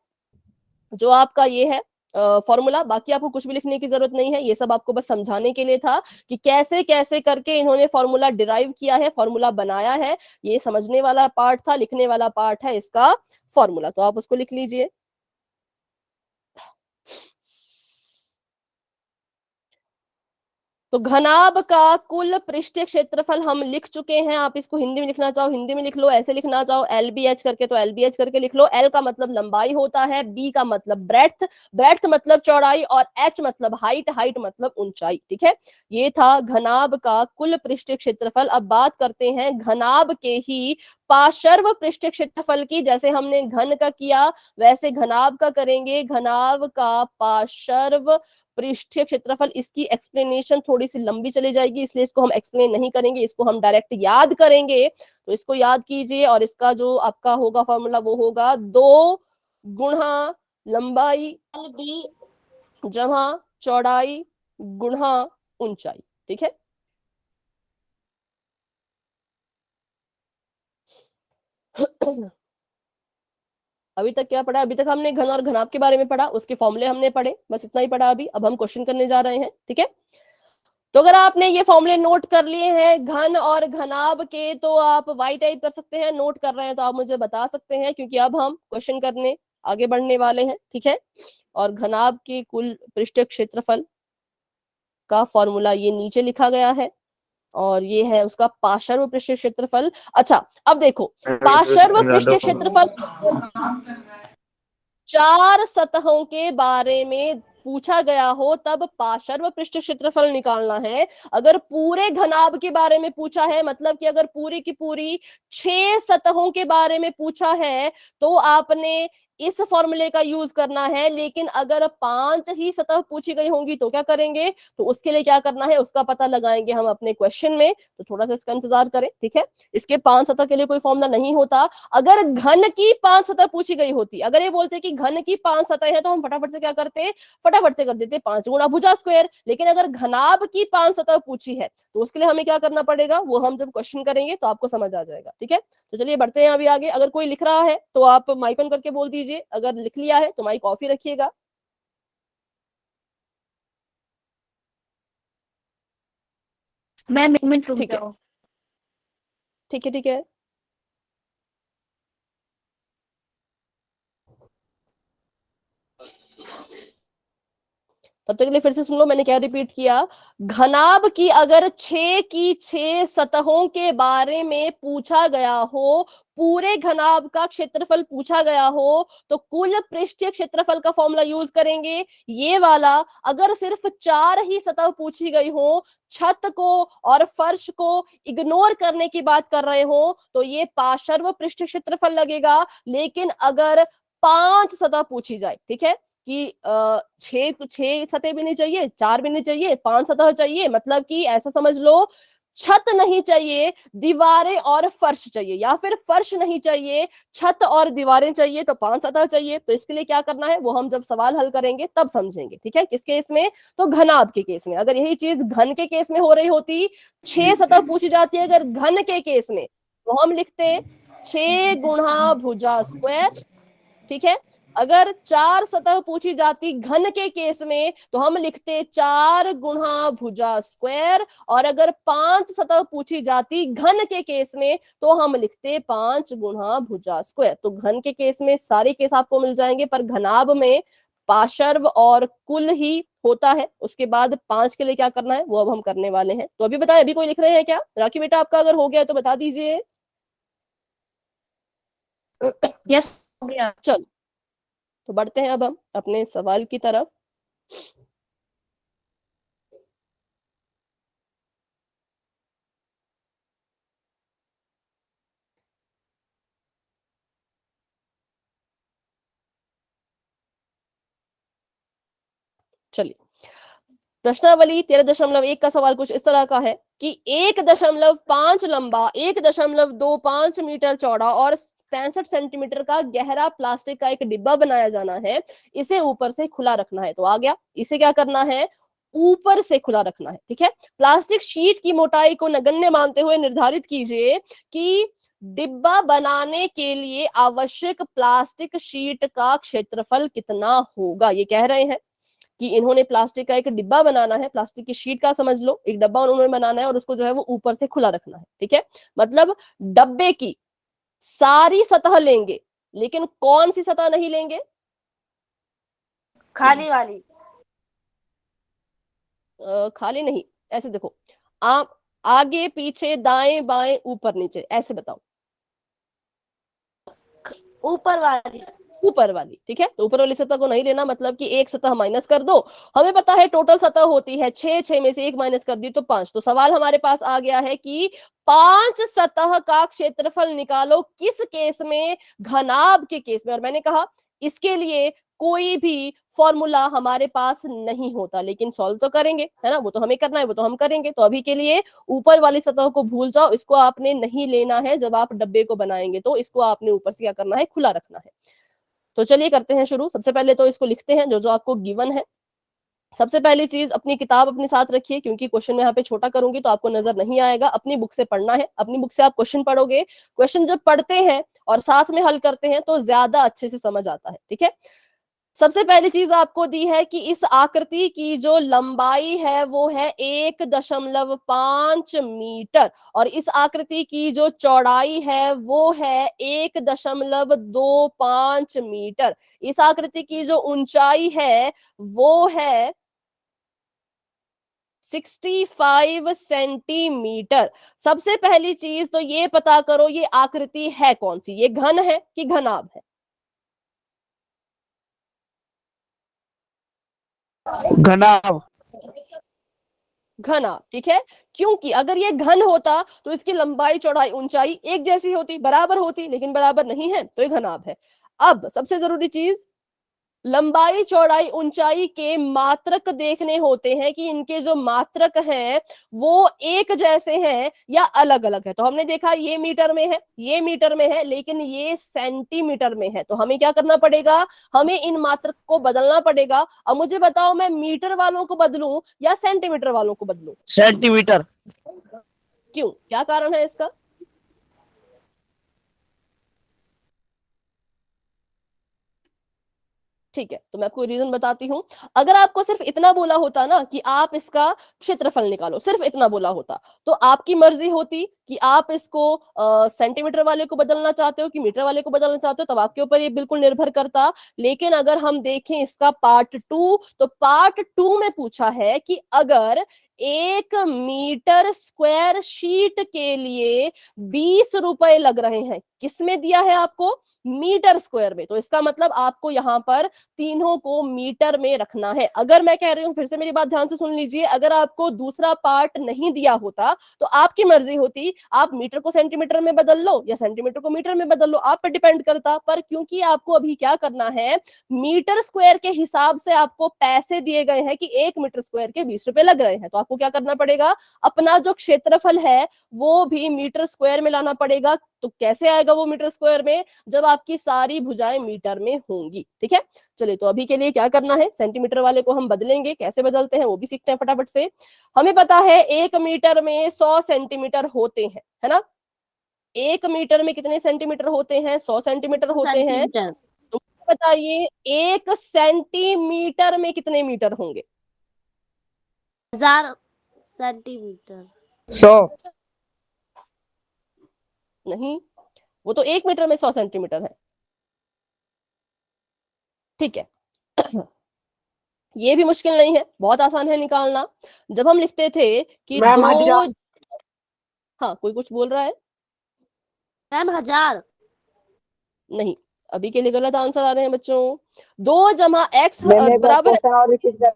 जो आपका ये है फॉर्मूला, बाकी आपको कुछ भी लिखने की जरूरत नहीं है। ये सब आपको बस समझाने के लिए था कि कैसे कैसे करके इन्होंने फॉर्मूला डिराइव किया है, फॉर्मूला बनाया है। ये समझने वाला पार्ट था, लिखने वाला पार्ट है इसका फॉर्मूला, तो आप उसको लिख लीजिए। तो घनाभ का कुल पृष्ठीय क्षेत्रफल हम लिख चुके हैं। आप इसको हिंदी में लिखना चाहो हिंदी में लिख लो, ऐसे लिखना चाहो LBH करके तो LBH करके लिख लो। L का मतलब लंबाई होता है, B का मतलब ब्रेड्थ, ब्रेड्थ मतलब चौड़ाई, और H मतलब हाइट, हाइट मतलब ऊंचाई, ठीक है। ये था घनाभ का कुल पृष्ठीय क्षेत्रफल। अब बात करते हैं घनाभ के ही पार्श्व पृष्ठीय क्षेत्रफल की। जैसे हमने घन का किया वैसे घनाभ का करेंगे। घनाभ का पार्श्व पृष्ठीय क्षेत्रफल, इसकी एक्सप्लेनेशन थोड़ी सी लंबी चली जाएगी, इसलिए इसको हम एक्सप्लेन नहीं करेंगे, इसको हम डायरेक्ट याद करेंगे। तो इसको याद कीजिए, और इसका जो आपका होगा फॉर्मूला वो होगा 2 गुणा लंबाई जमा चौड़ाई गुणा ऊंचाई, ठीक है। अभी तक क्या पढ़ा? अभी तक हमने घन और घनाभ के बारे में पढ़ा, उसके फॉर्मूले हमने पढ़े, बस इतना ही पढ़ा अभी। अब हम क्वेश्चन करने जा रहे हैं, ठीक है। तो अगर आपने ये फॉर्मूले नोट कर लिए हैं घन और घनाभ के, तो आप वाई टाइप कर सकते हैं। नोट कर रहे हैं तो आप मुझे बता सकते हैं, क्योंकि अब हम क्वेश्चन करने आगे बढ़ने वाले हैं, ठीक है। और घनाभ के कुल पृष्ठीय क्षेत्रफल का फॉर्मूला ये नीचे लिखा गया है, और ये है उसका पार्श्व पृष्ठीय क्षेत्रफल। अच्छा, अब देखो, पार्श्व पृष्ठीय क्षेत्रफल 4 सतहों के बारे में पूछा गया हो तब पार्श्व पृष्ठ क्षेत्रफल निकालना है। अगर पूरे घनाभ के बारे में पूछा है, मतलब कि अगर पूरी की पूरी 6 सतहों के बारे में पूछा है, तो आपने इस फॉर्मूले का यूज करना है। लेकिन अगर 5 ही सतह पूछी गई होंगी तो क्या करेंगे? तो उसके लिए क्या करना है उसका पता लगाएंगे हम अपने क्वेश्चन में। तो थोड़ा सा इसका इंतजार करें, ठीक है। इसके 5 सतह के लिए कोई फॉर्मूला नहीं होता। अगर घन की 5 सतह पूछी गई होती, अगर ये बोलते कि घन की 5 सतह है, तो हम फटाफट से क्या करते, फटाफट से कर देते 5 गुणा भुजा स्क्वायर। लेकिन अगर घनाभ की 5 सतह पूछी है, तो उसके लिए हमें क्या करना पड़ेगा, वो हम जब क्वेश्चन करेंगे तो आपको समझ आ जाएगा, ठीक है। तो चलिए बढ़ते हैं अभी आगे। अगर कोई लिख रहा है तो आप माइक ऑन करके बोल दीजिए, अगर लिख लिया है तो माइक ऑफ ही रखिएगा। मैम 1 मिनट रुक ठीक है, जाओ। ठीक है, ठीक है। तब तक के लिए फिर से सुन लो, मैंने क्या रिपीट किया। घनाभ की अगर 6 की 6 सतहों के बारे में पूछा गया हो, पूरे घनाभ का क्षेत्रफल पूछा गया हो, तो कुल पृष्ठीय क्षेत्रफल का फॉर्मूला यूज करेंगे ये वाला। अगर सिर्फ 4 ही सतह पूछी गई हो, छत को और फर्श को इग्नोर करने की बात कर रहे हो, तो ये पार्श्व पृष्ठीय क्षेत्रफल लगेगा। लेकिन अगर 5 सतह पूछी जाए, ठीक है, कि 6 सतह भी नहीं चाहिए, 4 भी नहीं चाहिए, 5 सतह चाहिए, मतलब कि ऐसा समझ लो छत नहीं चाहिए, दीवारें और फर्श चाहिए, या फिर फर्श नहीं चाहिए, छत और दीवारें चाहिए, तो 5 सतह चाहिए। तो इसके लिए क्या करना है वो हम जब सवाल हल करेंगे तब समझेंगे, ठीक है। किस केस में? तो घनाभ के केस में। अगर यही चीज घन के केस में हो रही होती, 6 सतह पूछी जाती है अगर घन के केस में, तो हम लिखते 6 गुणा भुजा स्क्वायर, ठीक है। अगर 4 सतह पूछी जाती घन के केस में तो हम लिखते 4 गुणा भुजा स्क्वायर, और अगर 5 सतह पूछी जाती घन के केस में तो हम लिखते 5 गुणा भुजा स्क्वायर। तो घन के केस में सारे केस आपको मिल जाएंगे, पर घनाभ में पार्श्व और कुल ही होता है। उसके बाद 5 के लिए क्या करना है वो अब हम करने वाले हैं। तो अभी बताएं, अभी कोई लिख रहे हैं क्या? राखी बेटा आपका अगर हो गया तो बता दीजिए। यस हो गया। चलो तो बढ़ते हैं अब हम अपने सवाल की तरफ। चलिए, प्रश्नावली 13.1 का सवाल कुछ इस तरह का है कि 1.5 लंबा, 1.25 मीटर चौड़ा और 65 सेंटीमीटर का गहरा प्लास्टिक का एक डिब्बा बनाया जाना है। इसे ऊपर से खुला रखना है। तो आ गया, इसे क्या करना है? ऊपर से खुला रखना है, ठीक है। प्लास्टिक शीट की मोटाई को नगण्य मानते हुए निर्धारित कीजिए कि डिब्बा बनाने के लिए आवश्यक प्लास्टिक शीट का क्षेत्रफल कितना होगा। ये कह रहे हैं कि इन्होंने प्लास्टिक का एक डिब्बा बनाना है, प्लास्टिक की शीट का समझ लो, एक डब्बा उन्होंने बनाना है और उसको जो है वो ऊपर से खुला रखना है, ठीक है। मतलब डब्बे की सारी सतह लेंगे, लेकिन कौन सी सतह नहीं लेंगे? खाली वाली। खाली नहीं, ऐसे देखो, आप आगे पीछे दाएं बाएं ऊपर नीचे ऐसे बताओ। ऊपर वाली। ऊपर वाली, ठीक है। तो ऊपर वाली सतह को नहीं लेना, मतलब कि एक सतह माइनस कर दो। हमें पता है टोटल सतह होती है 6, 6 में से एक माइनस कर दी तो 5। तो सवाल हमारे पास आ गया है कि 5 सतह का क्षेत्रफल निकालो। किस केस में? घनाभ के केस में। और मैंने कहा इसके लिए कोई भी फॉर्मूला हमारे पास नहीं होता, लेकिन सॉल्व तो करेंगे, है ना। वो तो हमें करना है, वो तो हम करेंगे। तो अभी के लिए ऊपर वाली सतह को भूल जाओ, इसको आपने नहीं लेना है। जब आप डब्बे को बनाएंगे तो इसको आपने ऊपर से क्या करना है? खुला रखना है। तो चलिए करते हैं शुरू। सबसे पहले तो इसको लिखते हैं जो जो आपको गिवन है। सबसे पहली चीज, अपनी किताब अपने साथ रखिए, क्योंकि क्वेश्चन में यहाँ पे छोटा करूंगी तो आपको नजर नहीं आएगा। अपनी बुक से पढ़ना है, अपनी बुक से आप क्वेश्चन पढ़ोगे। क्वेश्चन जब पढ़ते हैं और साथ में हल करते हैं तो ज्यादा अच्छे से समझ आता है, ठीक है। सबसे पहली चीज आपको दी है कि इस आकृति की जो लंबाई है वो है 1.5 मीटर, और इस आकृति की जो चौड़ाई है वो है 1.25 मीटर। इस आकृति की जो ऊंचाई है वो है 65 सेंटीमीटर। सबसे पहली चीज तो ये पता करो ये आकृति है कौन सी, ये घन है कि घनाभ है? घनाभ। घना, ठीक है। क्योंकि अगर ये घन होता तो इसकी लंबाई चौड़ाई ऊंचाई एक जैसी होती, बराबर होती, लेकिन बराबर नहीं है तो ये घनाभ है। अब सबसे जरूरी चीज, लंबाई चौड़ाई ऊंचाई के मात्रक देखने होते हैं कि इनके जो मात्रक हैं वो एक जैसे हैं या अलग अलग है। तो हमने देखा ये मीटर में है, ये मीटर में है, लेकिन ये सेंटीमीटर में है। तो हमें क्या करना पड़ेगा? हमें इन मात्रक को बदलना पड़ेगा। अब मुझे बताओ, मैं मीटर वालों को बदलूं या सेंटीमीटर वालों को बदलूं? सेंटीमीटर। क्यों, क्या कारण है इसका? ठीक है, तो मैं आपको रीजन बताती हूँ। अगर आपको सिर्फ इतना बोला होता ना कि आप इसका क्षेत्रफल निकालो, सिर्फ इतना बोला होता, तो आपकी मर्जी होती कि आप इसको सेंटीमीटर वाले को बदलना चाहते हो कि मीटर वाले को बदलना चाहते हो, तब आपके ऊपर ये बिल्कुल निर्भर करता। लेकिन अगर हम देखें इसका पार्ट 2, तो पार्ट 2 में पूछा है कि अगर 1 मीटर स्क्वायर शीट के लिए 20 रुपए लग रहे हैं, किसमें दिया है आपको? मीटर स्क्वायर में। तो इसका मतलब आपको यहां पर तीनों को मीटर में रखना है। अगर मैं कह रही हूं, फिर से मेरी बात ध्यान से सुन लीजिए, अगर आपको दूसरा पार्ट नहीं दिया होता तो आपकी मर्जी होती, आप मीटर को सेंटीमीटर में बदल लो या सेंटीमीटर को मीटर में बदल लो, आप पे डिपेंड करता। पर क्योंकि आपको अभी क्या करना है, मीटर स्क्वायर के हिसाब से आपको पैसे दिए गए हैं कि 1 मीटर स्क्वायर के 20 रुपए लग रहे हैं, तो तो आपको क्या करना पड़ेगा, अपना जो क्षेत्रफल है वो भी मीटर स्क्वायर में लाना पड़ेगा। तो कैसे आएगा वो मीटर स्क्वायर में, जब आपकी सारी भुजाएं मीटर में होंगी। ठीक है, चलिए तो अभी के लिए क्या करना है, सेंटीमीटर वाले को हम बदलेंगे, कैसे बदलते हैं वो भी सीखते हैं फटाफट से। हमें पता है 1 मीटर में 100 सेंटीमीटर होते हैं, है ना। 1 मीटर में कितने सेंटीमीटर होते हैं, 100 सेंटीमीटर होते हैं। सेंटीमीटर। तो बताइए 1 सेंटीमीटर में कितने मीटर होंगे। 1000 सेंटीमीटर। 100। नहीं, वो तो 1 मीटर में 100 सेंटीमीटर है। ठीक है ये भी मुश्किल नहीं है, बहुत आसान है निकालना। जब हम लिखते थे कि मैम, दो, हाँ कोई कुछ बोल रहा है। मैम 1000। नहीं, अभी के लिए गलत आंसर आ रहे हैं बच्चों। 2 जमा एक्स मैंने बराबर है। क्वेश्चन और रिपीट कर,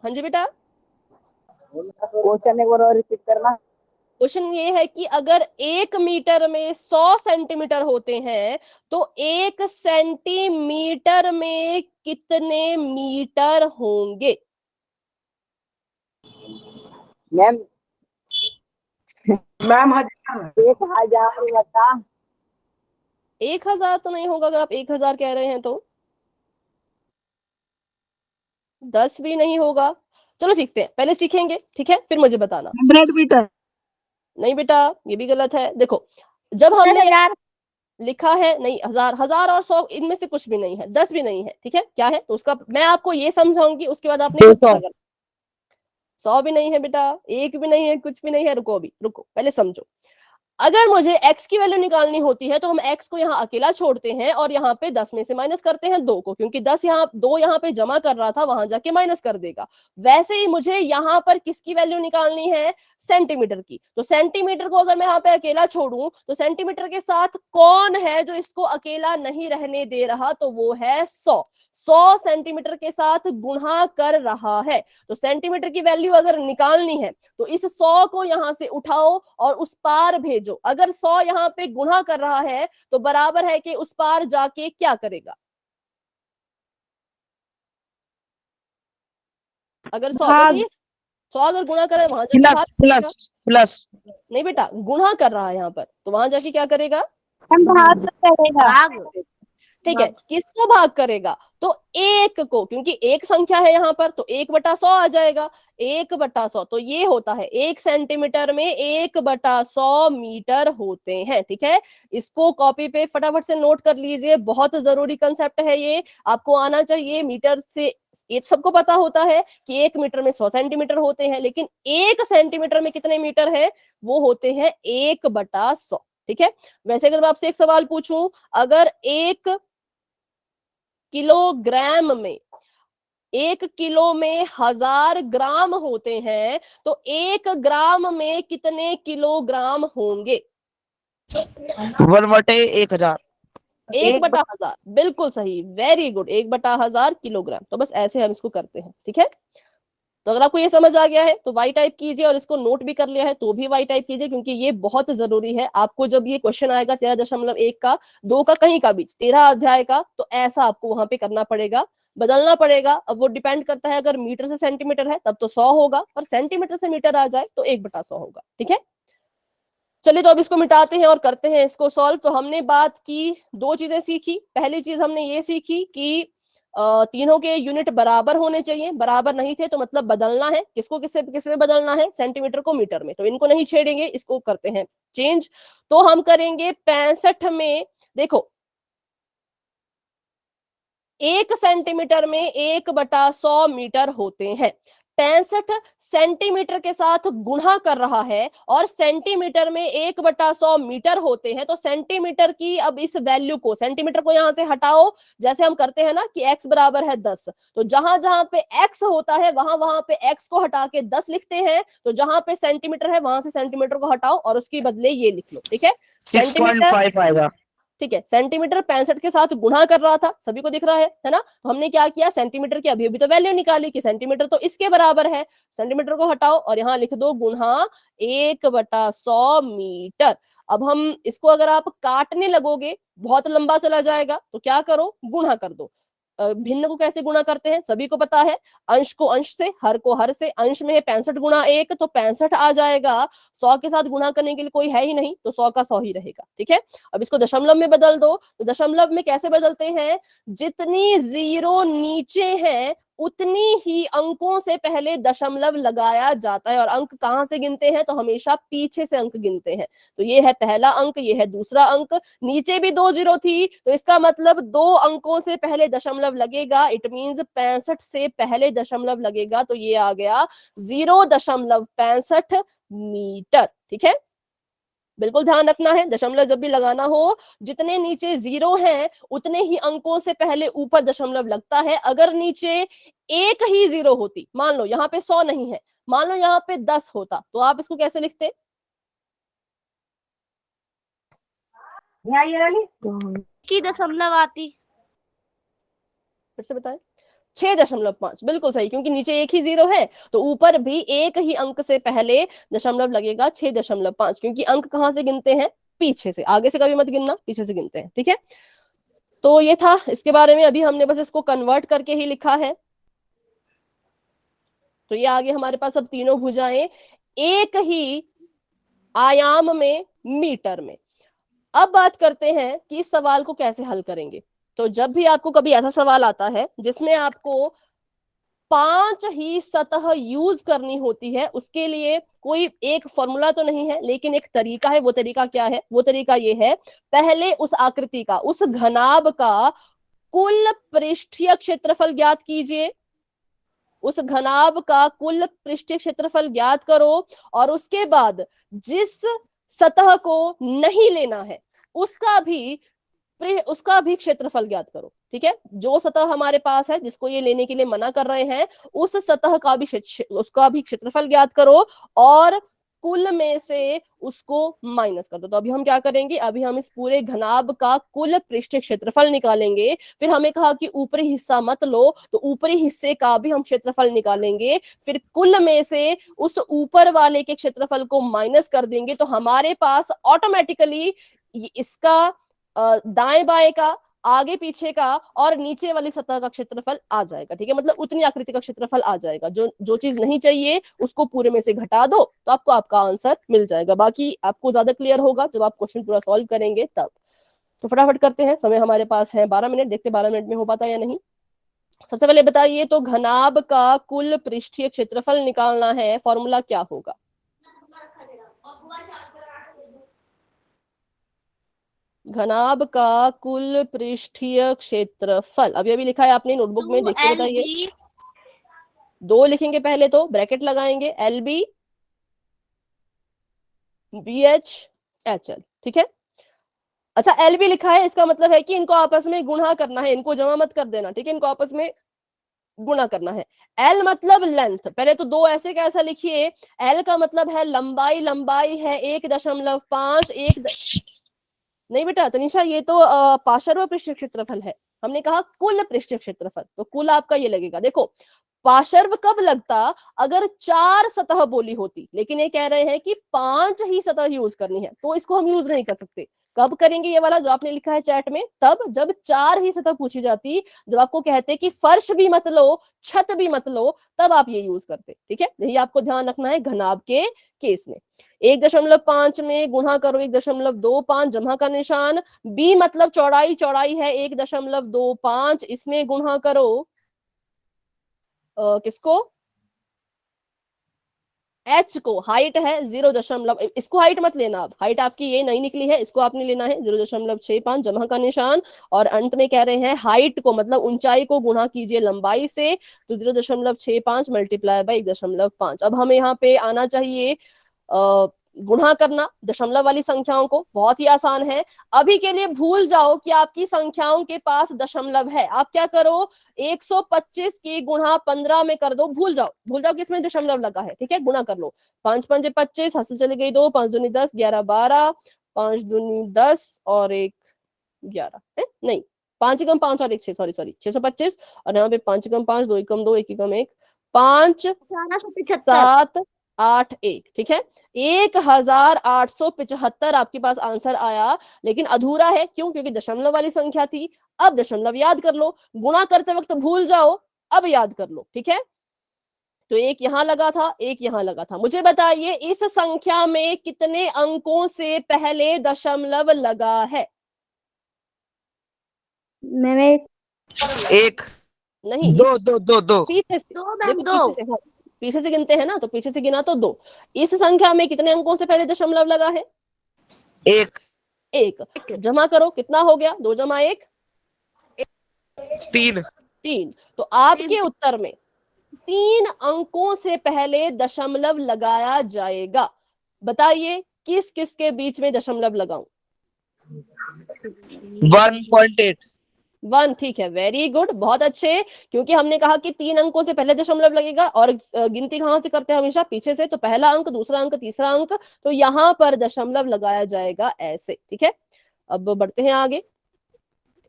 हाँ जी बेटा, क्वेश्चन एक बार और रिपीट करना। क्वेश्चन ये है कि अगर 1 मीटर में 100 सेंटीमीटर होते हैं तो 1 सेंटीमीटर में कितने मीटर होंगे। मैम मैम 1000 बता। 1000 तो नहीं होगा, अगर आप 1000 कह रहे हैं तो 10 भी नहीं होगा। चलो सीखते हैं, पहले सीखेंगे ठीक है, फिर मुझे बताना। 100 मीटर। नहीं बेटा, ये भी गलत है। देखो जब हमने 10,000। लिखा है, नहीं, 1000, 1000 और 100 इनमें से कुछ भी नहीं है, 10 भी नहीं है। ठीक है, क्या है तो उसका मैं आपको ये समझाऊंगी, उसके बाद आपने खुद 200। पता करना। 100 भी नहीं है बेटा, 1 भी नहीं है, कुछ भी नहीं है। रुको अभी, रुको पहले समझो। अगर मुझे x की वैल्यू निकालनी होती है तो हम x को यहाँ अकेला छोड़ते हैं और यहाँ पे 10 में से माइनस करते हैं 2 को, क्योंकि 10 यहाँ 2 यहाँ पे जमा कर रहा था, वहां जाके माइनस कर देगा। वैसे ही मुझे यहाँ पर किसकी वैल्यू निकालनी है, सेंटीमीटर की। तो सेंटीमीटर को अगर मैं यहाँ पे अकेला छोड़ूं तो सेंटीमीटर के साथ कौन है जो इसको अकेला नहीं रहने दे रहा, तो वो है 100। 100 सेंटीमीटर के साथ गुणा कर रहा है। तो सेंटीमीटर की वैल्यू अगर निकालनी है तो इस 100 को यहां से उठाओ और उस पार भेजो। अगर 100 यहाँ पे गुणा कर रहा है तो बराबर है कि उस पार जाके क्या करेगा। अगर 100 बस ये 100 अगर गुणा करे वहां जाके प्लस भाग करेगा। Plus plus. नहीं बेटा, गुणा कर रहा है यहाँ पर, तो वहां जाके क्या करेगा, हम भाग करेगा। भाग। ठीक है। किसको भाग करेगा, तो 1 को, क्योंकि एक संख्या है यहाँ पर तो 1/100 आ जाएगा। 1/100 तो ये होता है 1 सेंटीमीटर में 1/100 मीटर होते हैं। ठीक है, इसको कॉपी पे फटाफट से नोट कर लीजिए, बहुत जरूरी कंसेप्ट है ये, आपको आना चाहिए। मीटर से ये सबको पता होता है कि 1 मीटर में 100 सेंटीमीटर होते हैं, लेकिन 1 सेंटीमीटर में कितने मीटर है, वो होते हैं 1/100। ठीक है, वैसे अगर मैं आपसे एक सवाल पूछूं, अगर 1 किलोग्राम में, 1 किलो में 1000 ग्राम होते हैं तो 1 ग्राम में कितने किलोग्राम होंगे। 1/1000। 1/1000, बिल्कुल सही, वेरी गुड, 1/1000 किलोग्राम। तो बस ऐसे हम इसको करते हैं। ठीक है, तो अगर आपको ये समझ आ गया है तो वाई टाइप कीजिए, और इसको नोट भी कर लिया है तो भी वाई टाइप कीजिए, क्योंकि ये बहुत जरूरी है। आपको जब ये क्वेश्चन आएगा 13.1 का, 2 का, कहीं का भी 13 अध्याय का, तो ऐसा आपको वहां पे करना पड़ेगा, बदलना पड़ेगा। अब वो डिपेंड करता है, अगर मीटर से सेंटीमीटर है तब तो 100 होगा, और सेंटीमीटर से मीटर आ जाए तो 1/100 होगा। ठीक है, चलिए तो अब इसको मिटाते हैं और करते हैं इसको सॉल्व। तो हमने बात की, 2 चीजें सीखी। पहली चीज हमने ये सीखी कि तीनों के यूनिट बराबर होने चाहिए, बराबर नहीं थे तो मतलब बदलना है। किसको किससे किसमें बदलना है, सेंटीमीटर को मीटर में। तो इनको नहीं छेड़ेंगे, इसको करते हैं चेंज। तो हम करेंगे 65 में, देखो 1 सेंटीमीटर में 1/100 मीटर होते हैं। 65 सेंटीमीटर के साथ गुणा कर रहा है और सेंटीमीटर में 1/100 मीटर होते हैं। तो सेंटीमीटर की अब इस वैल्यू को, सेंटीमीटर को यहां से हटाओ, जैसे हम करते हैं ना कि x बराबर है 10, तो जहां जहां पे x होता है वहां वहां पे x को हटा के 10 लिखते हैं। तो जहां पे सेंटीमीटर है वहां से सेंटीमीटर को हटाओ और उसके बदले ये लिख लो। ठीक है, सेंटीमीटर, 6.5 आएगा। ठीक है, सेंटीमीटर 65 के साथ गुणा कर रहा था, सभी को दिख रहा है ना। तो हमने क्या किया, सेंटीमीटर की अभी अभी तो वैल्यू निकाली कि सेंटीमीटर तो इसके बराबर है। सेंटीमीटर को हटाओ और यहाँ लिख दो गुणा 1/100 मीटर। अब हम इसको अगर आप काटने लगोगे बहुत लंबा चला जाएगा, तो क्या करो, गुणा कर दो। भिन्न को कैसे गुणा करते हैं सभी को पता है, अंश को अंश से, हर को हर से। अंश में है 65 गुणा 1 तो 65 आ जाएगा। 100 के साथ गुणा करने के लिए कोई है ही नहीं तो 100 का 100 ही रहेगा। ठीक है, अब इसको दशमलव में बदल दो, तो दशमलव में कैसे बदलते हैं, जितनी जीरो नीचे है उतनी ही अंकों से पहले दशमलव लगाया जाता है। और अंक कहां से गिनते हैं, तो हमेशा पीछे से अंक गिनते हैं। तो ये है पहला अंक, ये है दूसरा अंक। नीचे भी 2 जीरो थी तो इसका मतलब 2 अंकों से पहले दशमलव लगेगा। इट मींस 65 से पहले दशमलव लगेगा, तो ये आ गया 0.65 मीटर। ठीक है, बिल्कुल ध्यान रखना है, दशमलव जब भी लगाना हो जितने नीचे जीरो हैं उतने ही अंकों से पहले ऊपर दशमलव लगता है। अगर नीचे एक ही जीरो होती, मान लो यहाँ पे 100 नहीं है, मान लो यहाँ पे 10 होता, तो आप इसको कैसे लिखते, की दशमलव आती। फिर से बताएं। 6.5 बिल्कुल सही, क्योंकि नीचे एक ही जीरो है तो ऊपर भी एक ही अंक से पहले दशमलव लगेगा 6.5, क्योंकि अंक कहां से गिनते हैं, पीछे से। आगे से कभी मत गिनना, पीछे से गिनते हैं। ठीक है, तो ये था इसके बारे में। अभी हमने बस इसको कन्वर्ट करके ही लिखा है। तो ये आगे हमारे पास अब तीनों भुजाएं एक ही आयाम में मीटर में। अब बात करते हैं कि इस सवाल को कैसे हल करेंगे। तो जब भी आपको कभी ऐसा सवाल आता है जिसमें आपको 5 ही सतह यूज करनी होती है, उसके लिए कोई एक फॉर्मूला तो नहीं है, लेकिन एक तरीका है। वो तरीका क्या है, वो तरीका ये है, पहले उस आकृति का, उस घनाभ का कुल पृष्ठीय क्षेत्रफल ज्ञात कीजिए। उस घनाभ का कुल पृष्ठीय क्षेत्रफल ज्ञात करो और उसके बाद जिस सतह को नहीं लेना है उसका भी क्षेत्रफल ज्ञात करो। ठीक है, जो सतह हमारे पास है जिसको ये लेने के लिए मना कर रहे हैं उस सतह का भी उसका भी क्षेत्रफल ज्ञात करो और कुल में से उसको माइनस कर दो। तो अभी हम क्या करेंगे, अभी हम इस पूरे घनाभ का कुल पृष्ठीय क्षेत्रफल निकालेंगे। फिर हमें कहा कि ऊपरी हिस्सा मत लो, तो ऊपरी हिस्से का भी हम क्षेत्रफल निकालेंगे। फिर कुल में से उस ऊपर वाले के क्षेत्रफल को माइनस कर देंगे, तो हमारे पास ऑटोमेटिकली इसका दाएं बाएं का, आगे पीछे का और नीचे वाली सतह का क्षेत्रफल आ जाएगा। ठीक है, मतलब उतनी आकृति का क्षेत्रफल आ जाएगा। जो चीज नहीं चाहिए उसको पूरे में से घटा दो तो आपको आपका आंसर मिल जाएगा। बाकी आपको ज्यादा क्लियर होगा जब आप क्वेश्चन पूरा सॉल्व करेंगे तब। तो फटाफट करते हैं, समय हमारे पास है 12 मिनट, देखते 12 मिनट में हो पाता है या नहीं। सबसे पहले बताइए, तो घनाभ का कुल पृष्ठीय क्षेत्रफल निकालना है, फॉर्मूला क्या होगा। घनाभ का कुल पृष्ठीय क्षेत्रफल अभी अभी लिखा है आपने नोटबुक में, देख के बताइए। 2 लिखेंगे पहले, तो ब्रैकेट लगाएंगे, LB BH HL। ठीक है, अच्छा LB लिखा है, इसका मतलब है कि इनको आपस में गुणा करना है, इनको जमा मत कर देना। ठीक है, इनको आपस में गुणा करना है। L मतलब लेंथ, पहले तो 2 ऐसे कैसा लिखिए, L का मतलब है लंबाई, लंबाई है 1.5 नहीं बेटा तनिषा, ये तो पार्श्व पृष्ठीय क्षेत्रफल है। हमने कहा कुल पृष्ठीय क्षेत्रफल, तो कुल आपका ये लगेगा। देखो पार्श्व कब लगता, अगर 4 सतह बोली होती, लेकिन ये कह रहे हैं कि 5 ही सतह यूज करनी है, तो इसको हम यूज नहीं कर सकते। कब करेंगे ये वाला जो आपने लिखा है चैट में, तब जब 4 ही सतह पूछी जाती, जब आपको कहते कि फर्श भी मत लो, छत भी मत लो, तब आप ये यूज करते। ठीक है, यही आपको ध्यान रखना है घनाभ के केस में। 1.5 में गुणा करो 1.25, जमा का निशान। B मतलब चौड़ाई, चौड़ाई है 1.25, इसमें गुणा करो किसको, H को, हाइट है 0. इसको हाइट मत लेना, आप हाइट आपकी ये नहीं निकली है, इसको आपने लेना है 0.65, जमा का निशान। और अंत में कह रहे हैं हाइट को मतलब ऊंचाई को गुणा कीजिए लंबाई से, तो 0.65 मल्टीप्लाई बाई 1.5। अब हमें यहाँ पे आना चाहिए गुणा करना दशमलव वाली संख्याओं को, बहुत ही आसान है। अभी के लिए भूल जाओ कि आपकी संख्याओं के पास दशमलव है। आप क्या करो, 125 की गुणा 15 में कर दो, भूल जाओ कि इसमें दशमलव लगा है। ठीक है, गुणा कर लो, 5 5 25, हासिल चली गई 2, 5 दूनी 10, 11 12, 5 दूनी 10 और 1 11 है नहीं, 5 एकम 5 और 1 6, सॉरी 625। और यहाँ पे 5 एकम 5, 2 एकम 2, 1 एकम 1, 5 7 81, ठीक है। 1875 आपके पास आंसर आया, लेकिन अधूरा है। क्यों? क्योंकि दशमलव वाली संख्या थी। अब दशमलव याद कर लो, गुणा करते वक्त भूल जाओ, अब याद कर लो, ठीक है। तो एक यहां लगा था, एक यहां लगा था। मुझे बताइए इस संख्या में कितने अंकों से पहले दशमलव लगा है? मैम एक एक नहीं, दो दो दो दो पीछे से दो मैम, देखो, दो। पीछे से, हाँ, पीछे से गिनते हैं ना, तो पीछे से गिना तो 2। इस संख्या में कितने अंकों से पहले दशमलव लगा है? एक 1। जमा करो, कितना हो गया? 2 जमा 1 तीन 3। तो आपके उत्तर में 3 अंकों से पहले दशमलव लगाया जाएगा। बताइए किस किस के बीच में दशमलव लगाऊं? 1.8 1, ठीक है, वेरी गुड, बहुत अच्छे। क्योंकि हमने कहा कि 3 अंकों से पहले दशमलव लगेगा, और गिनती कहां से करते हैं? हमेशा पीछे से। तो पहला अंक, दूसरा अंक, तीसरा अंक, तो यहां पर दशमलव लगाया जाएगा ऐसे, ठीक है। अब बढ़ते हैं आगे,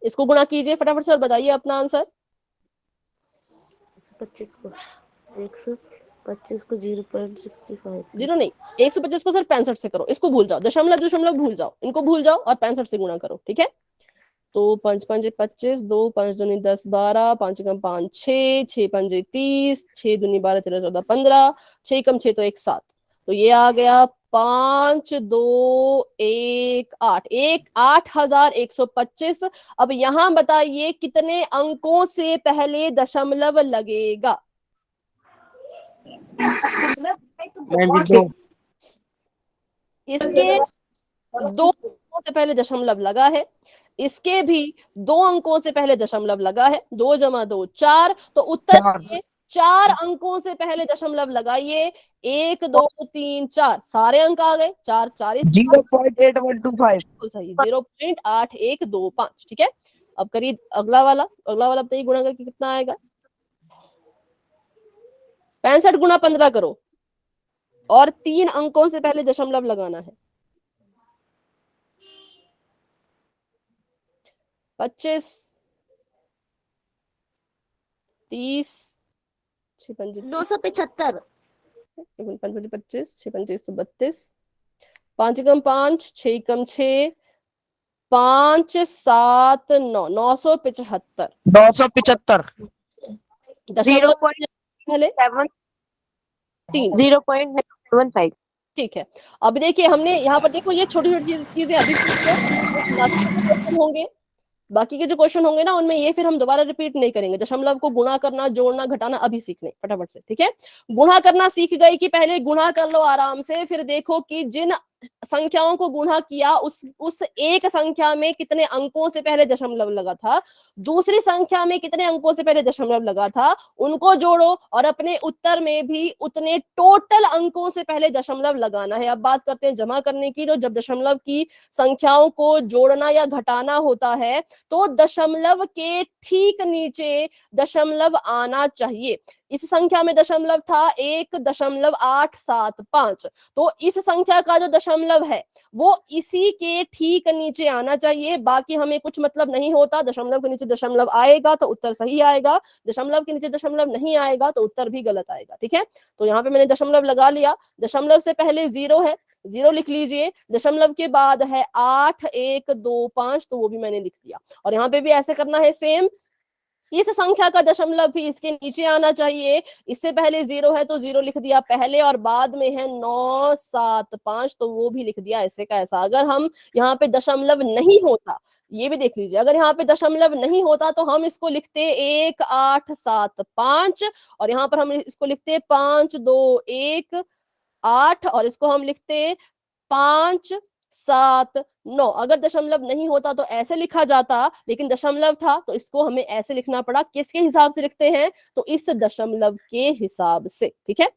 इसको गुणा कीजिए फटाफट से और बताइए अपना आंसर। 125 को 0.65 जीरो नहीं, 125 को सिर्फ 65 से करो, इसको भूल जाओ, दशमलव दशमलव भूल जाओ, इनको भूल जाओ और 65 से गुणा करो, ठीक है। तो 5 5 25, 2 5 दूनी 10 12, 5 कम 5 6, 6 5 30, 6 दूनी 12 13 14 15, 6 कम 6 तो 1 7। तो ये आ गया 5 2 1 8, 8125। अब यहां बताइए कितने अंकों से पहले दशमलव लगेगा? 92 इसके 2 अंकों से पहले दशमलव लगा है, इसके भी 2 अंकों से पहले दशमलव लगा है। 2 जमा 2 4। तो उत्तर चार में 4 अंकों से पहले दशमलव लगाइए। 1 2 3 4 सारे अंक आ गए, 4 4 0.8125 बिल्कुल सही, 0.8125, ठीक है। अब करिए अगला वाला, अगला वाला बताइए गुणा करके कितना आएगा? 65 गुणा 15 करो, और 3 अंकों से पहले दशमलव लगाना है। 25 30 6 5 975। 25 6 25 तो 32, 5 कम 5 6 कम 6, 5 7 9 975। 975 दशमलव पहले 3, 0.75 ठीक है। अब देखिए हमने यहाँ पर, देखो ये छोटी छोटी चीजें अभी सीख लो, बाकी के क्वेश्चन होंगे, बाकी के जो क्वेश्चन होंगे ना, उनमें ये फिर हम दोबारा रिपीट नहीं करेंगे। दशमलव को गुणा करना, जोड़ना, घटाना अभी सीख लें फटाफट से, ठीक है। गुणा करना सीख गए कि पहले गुणा कर लो आराम से, फिर देखो कि जिन संख्याओं को गुणा किया उस एक संख्या में कितने अंकों से पहले दशमलव लगा था, दूसरी संख्या में कितने अंकों से पहले दशमलव लगा था, उनको जोड़ो और अपने उत्तर में भी उतने टोटल अंकों से पहले दशमलव लगाना है। अब बात करते हैं जमा करने की। तो जब दशमलव की संख्याओं को जोड़ना या घटाना होता है तो दशमलव के ठीक नीचे दशमलव आना चाहिए। इस संख्या में दशमलव था 1.875, तो इस संख्या का जो दशमलव है वो इसी के ठीक नीचे आना चाहिए। बाकी हमें कुछ मतलब नहीं होता, दशमलव के नीचे दशमलव आएगा तो उत्तर सही आएगा, दशमलव के नीचे दशमलव नहीं आएगा तो उत्तर भी गलत आएगा, ठीक है। तो यहाँ पे मैंने दशमलव लगा लिया, दशमलव से पहले 0 है, 0 लिख लीजिए। दशमलव के बाद है 8 1 2 5, तो वो भी मैंने लिख दिया। और यहाँ पे भी ऐसे करना है सेम, इस संख्या का दशमलव भी इसके नीचे आना चाहिए। इससे पहले 0 है तो 0 लिख दिया पहले, और बाद में है 975, तो वो भी लिख दिया ऐसे का ऐसा। अगर हम यहाँ पे दशमलव नहीं होता, ये भी देख लीजिए, अगर यहाँ पे दशमलव नहीं होता तो हम इसको लिखते 1875, और यहाँ पर हम इसको लिखते 5 2 1 8, और इसको हम लिखते 5 7 9। अगर दशमलव नहीं होता तो ऐसे लिखा जाता, लेकिन दशमलव था तो इसको हमें ऐसे लिखना पड़ा। किसके हिसाब से लिखते हैं? तो इस दशमलव के हिसाब से, ठीक है।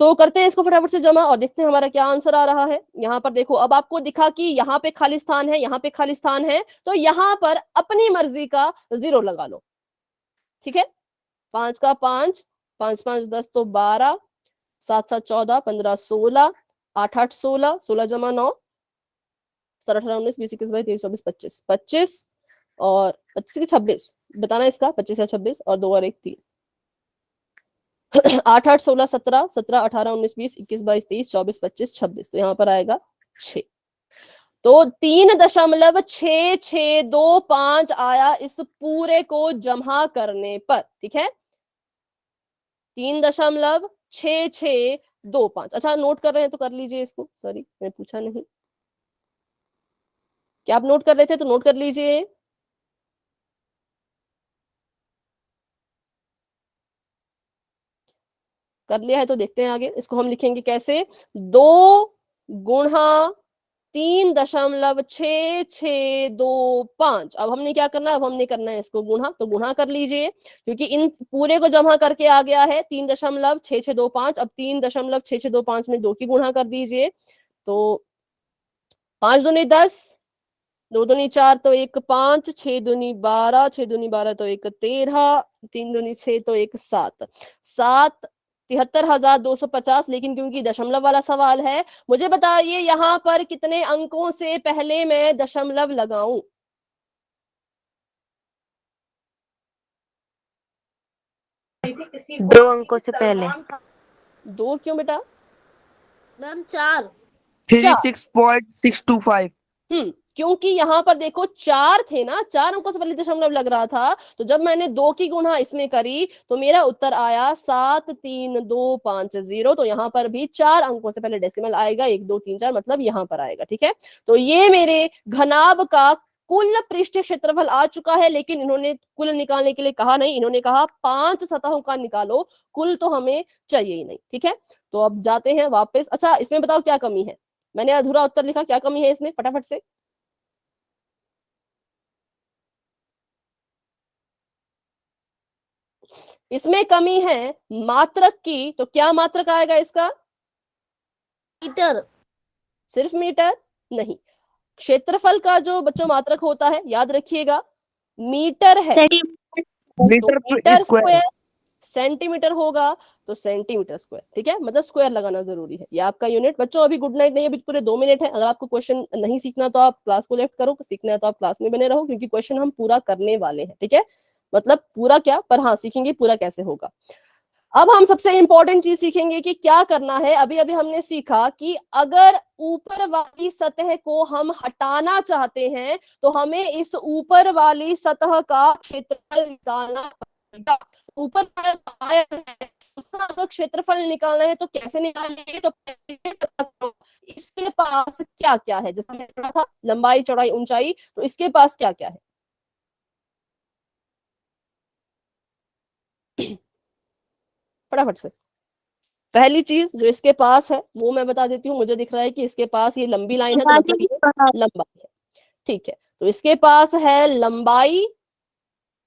तो करते हैं इसको फटाफट से जमा और देखते हैं हमारा क्या आंसर आ रहा है। यहाँ पर देखो, अब आपको दिखा कि यहाँ पे खाली स्थान है, यहाँ पे खाली स्थान है, तो यहाँ पर अपनी मर्जी का 0 लगा लो, ठीक है। 5 का 5, 5 5 10 तो 12, 7 7 14, 15 16, 8 8 16, 16 जमा 9 17 18 19 20 21 22 23 24 25, 25 और 25 की 26 बताना इसका, 25 या 26, और 2 और 1 3। 8 8 16 17 17 18 19 20 21 22 23 24 25 26, तो यहाँ पर आएगा 6। तो 3.6625 आया इस पूरे को जमा करने पर, ठीक है। 3.6625। अच्छा नोट कर रहे हैं तो कर लीजिए इसको, सॉरी मैं पूछा नहीं, क्या आप नोट कर रहे थे तो नोट कर लीजिए। कर लिया है तो देखते हैं आगे, इसको हम लिखेंगे कैसे, 2 गुणा 3.6625। अब हमने क्या करना है, अब हमने करना है इसको गुणा, तो गुणा कर लीजिए क्योंकि इन पूरे को जमा करके आ गया है 3.6625। अब 3.6625 में 2 की गुणा कर दीजिए, तो 5 दूनी 10, 2 दूनी 4 तो 1 5, 6 दूनी 12, 6 दूनी 12 तो 1 13, 3 दूनी 6 तो 1 7, 7 73,250। लेकिन क्योंकि दशमलव वाला सवाल है, मुझे बताइए यहाँ पर कितने अंकों से पहले मैं दशमलव लगाऊं। 2 अंकों से पहले। 2 क्यों बेटा? मैम 4। 36.625। क्योंकि यहाँ पर देखो 4 थे ना, 4 अंकों से पहले दशमलव लग रहा था, तो जब मैंने 2 की गुणा इसमें करी तो मेरा उत्तर आया 73250। तो यहाँ पर भी 4 अंकों से पहले डेसिमल आएगा, 1 2 3 4, मतलब यहाँ पर आएगा, ठीक है। तो ये मेरे घनाभ का कुल पृष्ठीय क्षेत्रफल आ चुका है, लेकिन इन्होंने कुल निकालने के लिए कहा नहीं, इन्होंने कहा 5 सतहों का निकालो, कुल तो हमें चाहिए ही नहीं, ठीक है। तो अब जाते हैं वापस। अच्छा इसमें बताओ क्या कमी है, मैंने अधूरा उत्तर लिखा, क्या कमी है इसमें फटाफट से। इसमें कमी है मात्रक की, तो क्या मात्रक आएगा इसका? मीटर। सिर्फ मीटर नहीं, क्षेत्रफल का जो बच्चों मात्रक होता है याद रखिएगा, मीटर है, तो metre metre square. Square, centimetre होगा तो सेंटीमीटर स्क्वायर, ठीक है। मतलब स्क्वायर लगाना जरूरी है, ये आपका यूनिट। बच्चों अभी गुड नाइट नहीं है, अभी पूरे 2 मिनट है। अगर आपको क्वेश्चन नहीं सीखना तो आप क्लास को लेफ्ट करो, सीखना है तो आप क्लास में बने रहो, क्योंकि क्वेश्चन हम पूरा करने वाले हैं, ठीक है। मतलब पूरा क्या, पर हाँ सीखेंगे पूरा कैसे होगा। अब हम सबसे इंपॉर्टेंट चीज सीखेंगे कि क्या करना है। अभी अभी हमने सीखा कि अगर ऊपर वाली सतह को हम हटाना चाहते हैं तो हमें इस ऊपर वाली सतह का क्षेत्रफल निकालना पड़ेगा। ऊपर वाला आयत है, उसका अगर क्षेत्रफल निकालना है तो कैसे निकालेंगे, तो इसके पास क्या क्या है, जैसा मैंने पढ़ा था लंबाई चौड़ाई ऊंचाई, तो इसके पास क्या क्या है। फटाफट से पहली चीज जो इसके पास है वो मैं बता देती हूँ। मुझे दिख रहा है कि इसके पास ये लंबी लाइन है, तो मतलब ये लंबाई है, ठीक है। तो इसके पास है लंबाई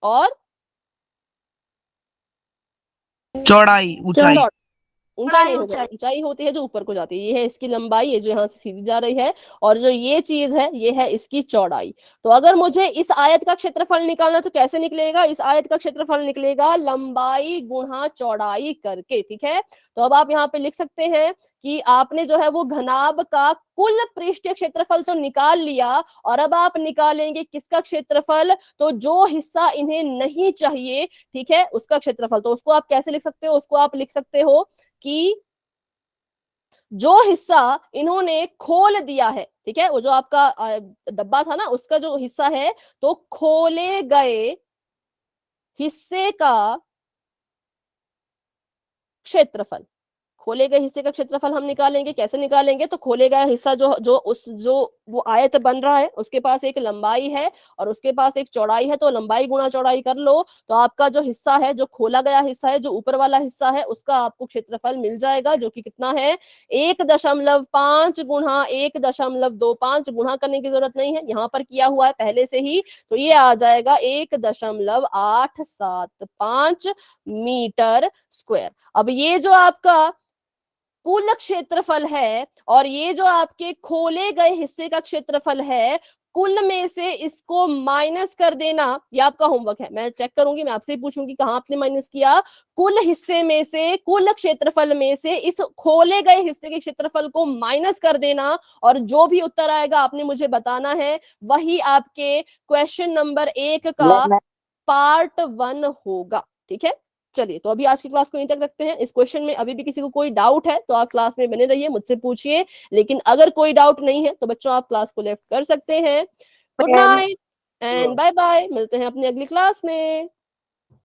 और चौड़ाई ऊंचाई। ऊंचाई नहीं होगा, ऊंचाई होती है जो ऊपर को जाती है, ये है इसकी लंबाई, ये जो यहाँ से सीधी जा रही है, और जो ये चीज है ये है इसकी चौड़ाई। तो अगर मुझे इस आयत का क्षेत्रफल निकालना तो कैसे निकलेगा, इस आयत का क्षेत्रफल निकलेगा लंबाई गुणा चौड़ाई करके, ठीक है। तो अब आप यहाँ पे लिख सकते हैं कि आपने जो है वो घनाभ का कुल पृष्ठीय क्षेत्रफल तो निकाल लिया, और अब आप निकालेंगे किसका क्षेत्रफल, तो जो हिस्सा इन्हें नहीं चाहिए, ठीक है, उसका क्षेत्रफल। तो उसको आप कैसे लिख सकते हो, उसको आप लिख सकते हो कि जो हिस्सा इन्होंने खोल दिया है, ठीक है, वो जो आपका डब्बा था ना उसका जो हिस्सा है, तो खोले गए हिस्से का क्षेत्रफल, खोले गए हिस्से का क्षेत्रफल हम निकालेंगे। कैसे निकालेंगे, तो खोले गया हिस्सा जो वो आयत बन रहा है उसके पास एक लंबाई है और उसके पास एक चौड़ाई है, तो लंबाई गुणा चौड़ाई कर लो, तो आपका जो हिस्सा है, जो खोला गया हिस्सा है, जो ऊपर वाला हिस्सा है, उसका आपको क्षेत्रफल मिल जाएगा, जो कि कितना है 1.5 गुणा 1.25। गुणा करने की जरूरत नहीं है, यहाँ पर किया हुआ है पहले से ही, तो ये आ जाएगा 1.875 मीटर स्क्वायर। अब ये जो आपका कुल क्षेत्रफल है और ये जो आपके खोले गए हिस्से का क्षेत्रफल है, कुल में से इसको माइनस कर देना, ये आपका होमवर्क है। मैं चेक करूंगी, मैं आपसे पूछूंगी कहां आपने माइनस किया। कुल हिस्से में से, कुल क्षेत्रफल में से इस खोले गए हिस्से के क्षेत्रफल को माइनस कर देना, और जो भी उत्तर आएगा आपने मुझे बताना है, वही आपके क्वेश्चन नंबर 1 का पार्ट 1 होगा, ठीक है। चलिए, तो अभी आज की क्लास को यहीं तक रखते हैं। इस क्वेश्चन में अभी भी किसी को कोई डाउट है तो आप क्लास में बने रहिए, मुझसे पूछिए। लेकिन अगर कोई डाउट नहीं है तो बच्चों आप क्लास को लेफ्ट कर सकते हैं। Good night and bye bye, मिलते हैं अपनी अगली क्लास में।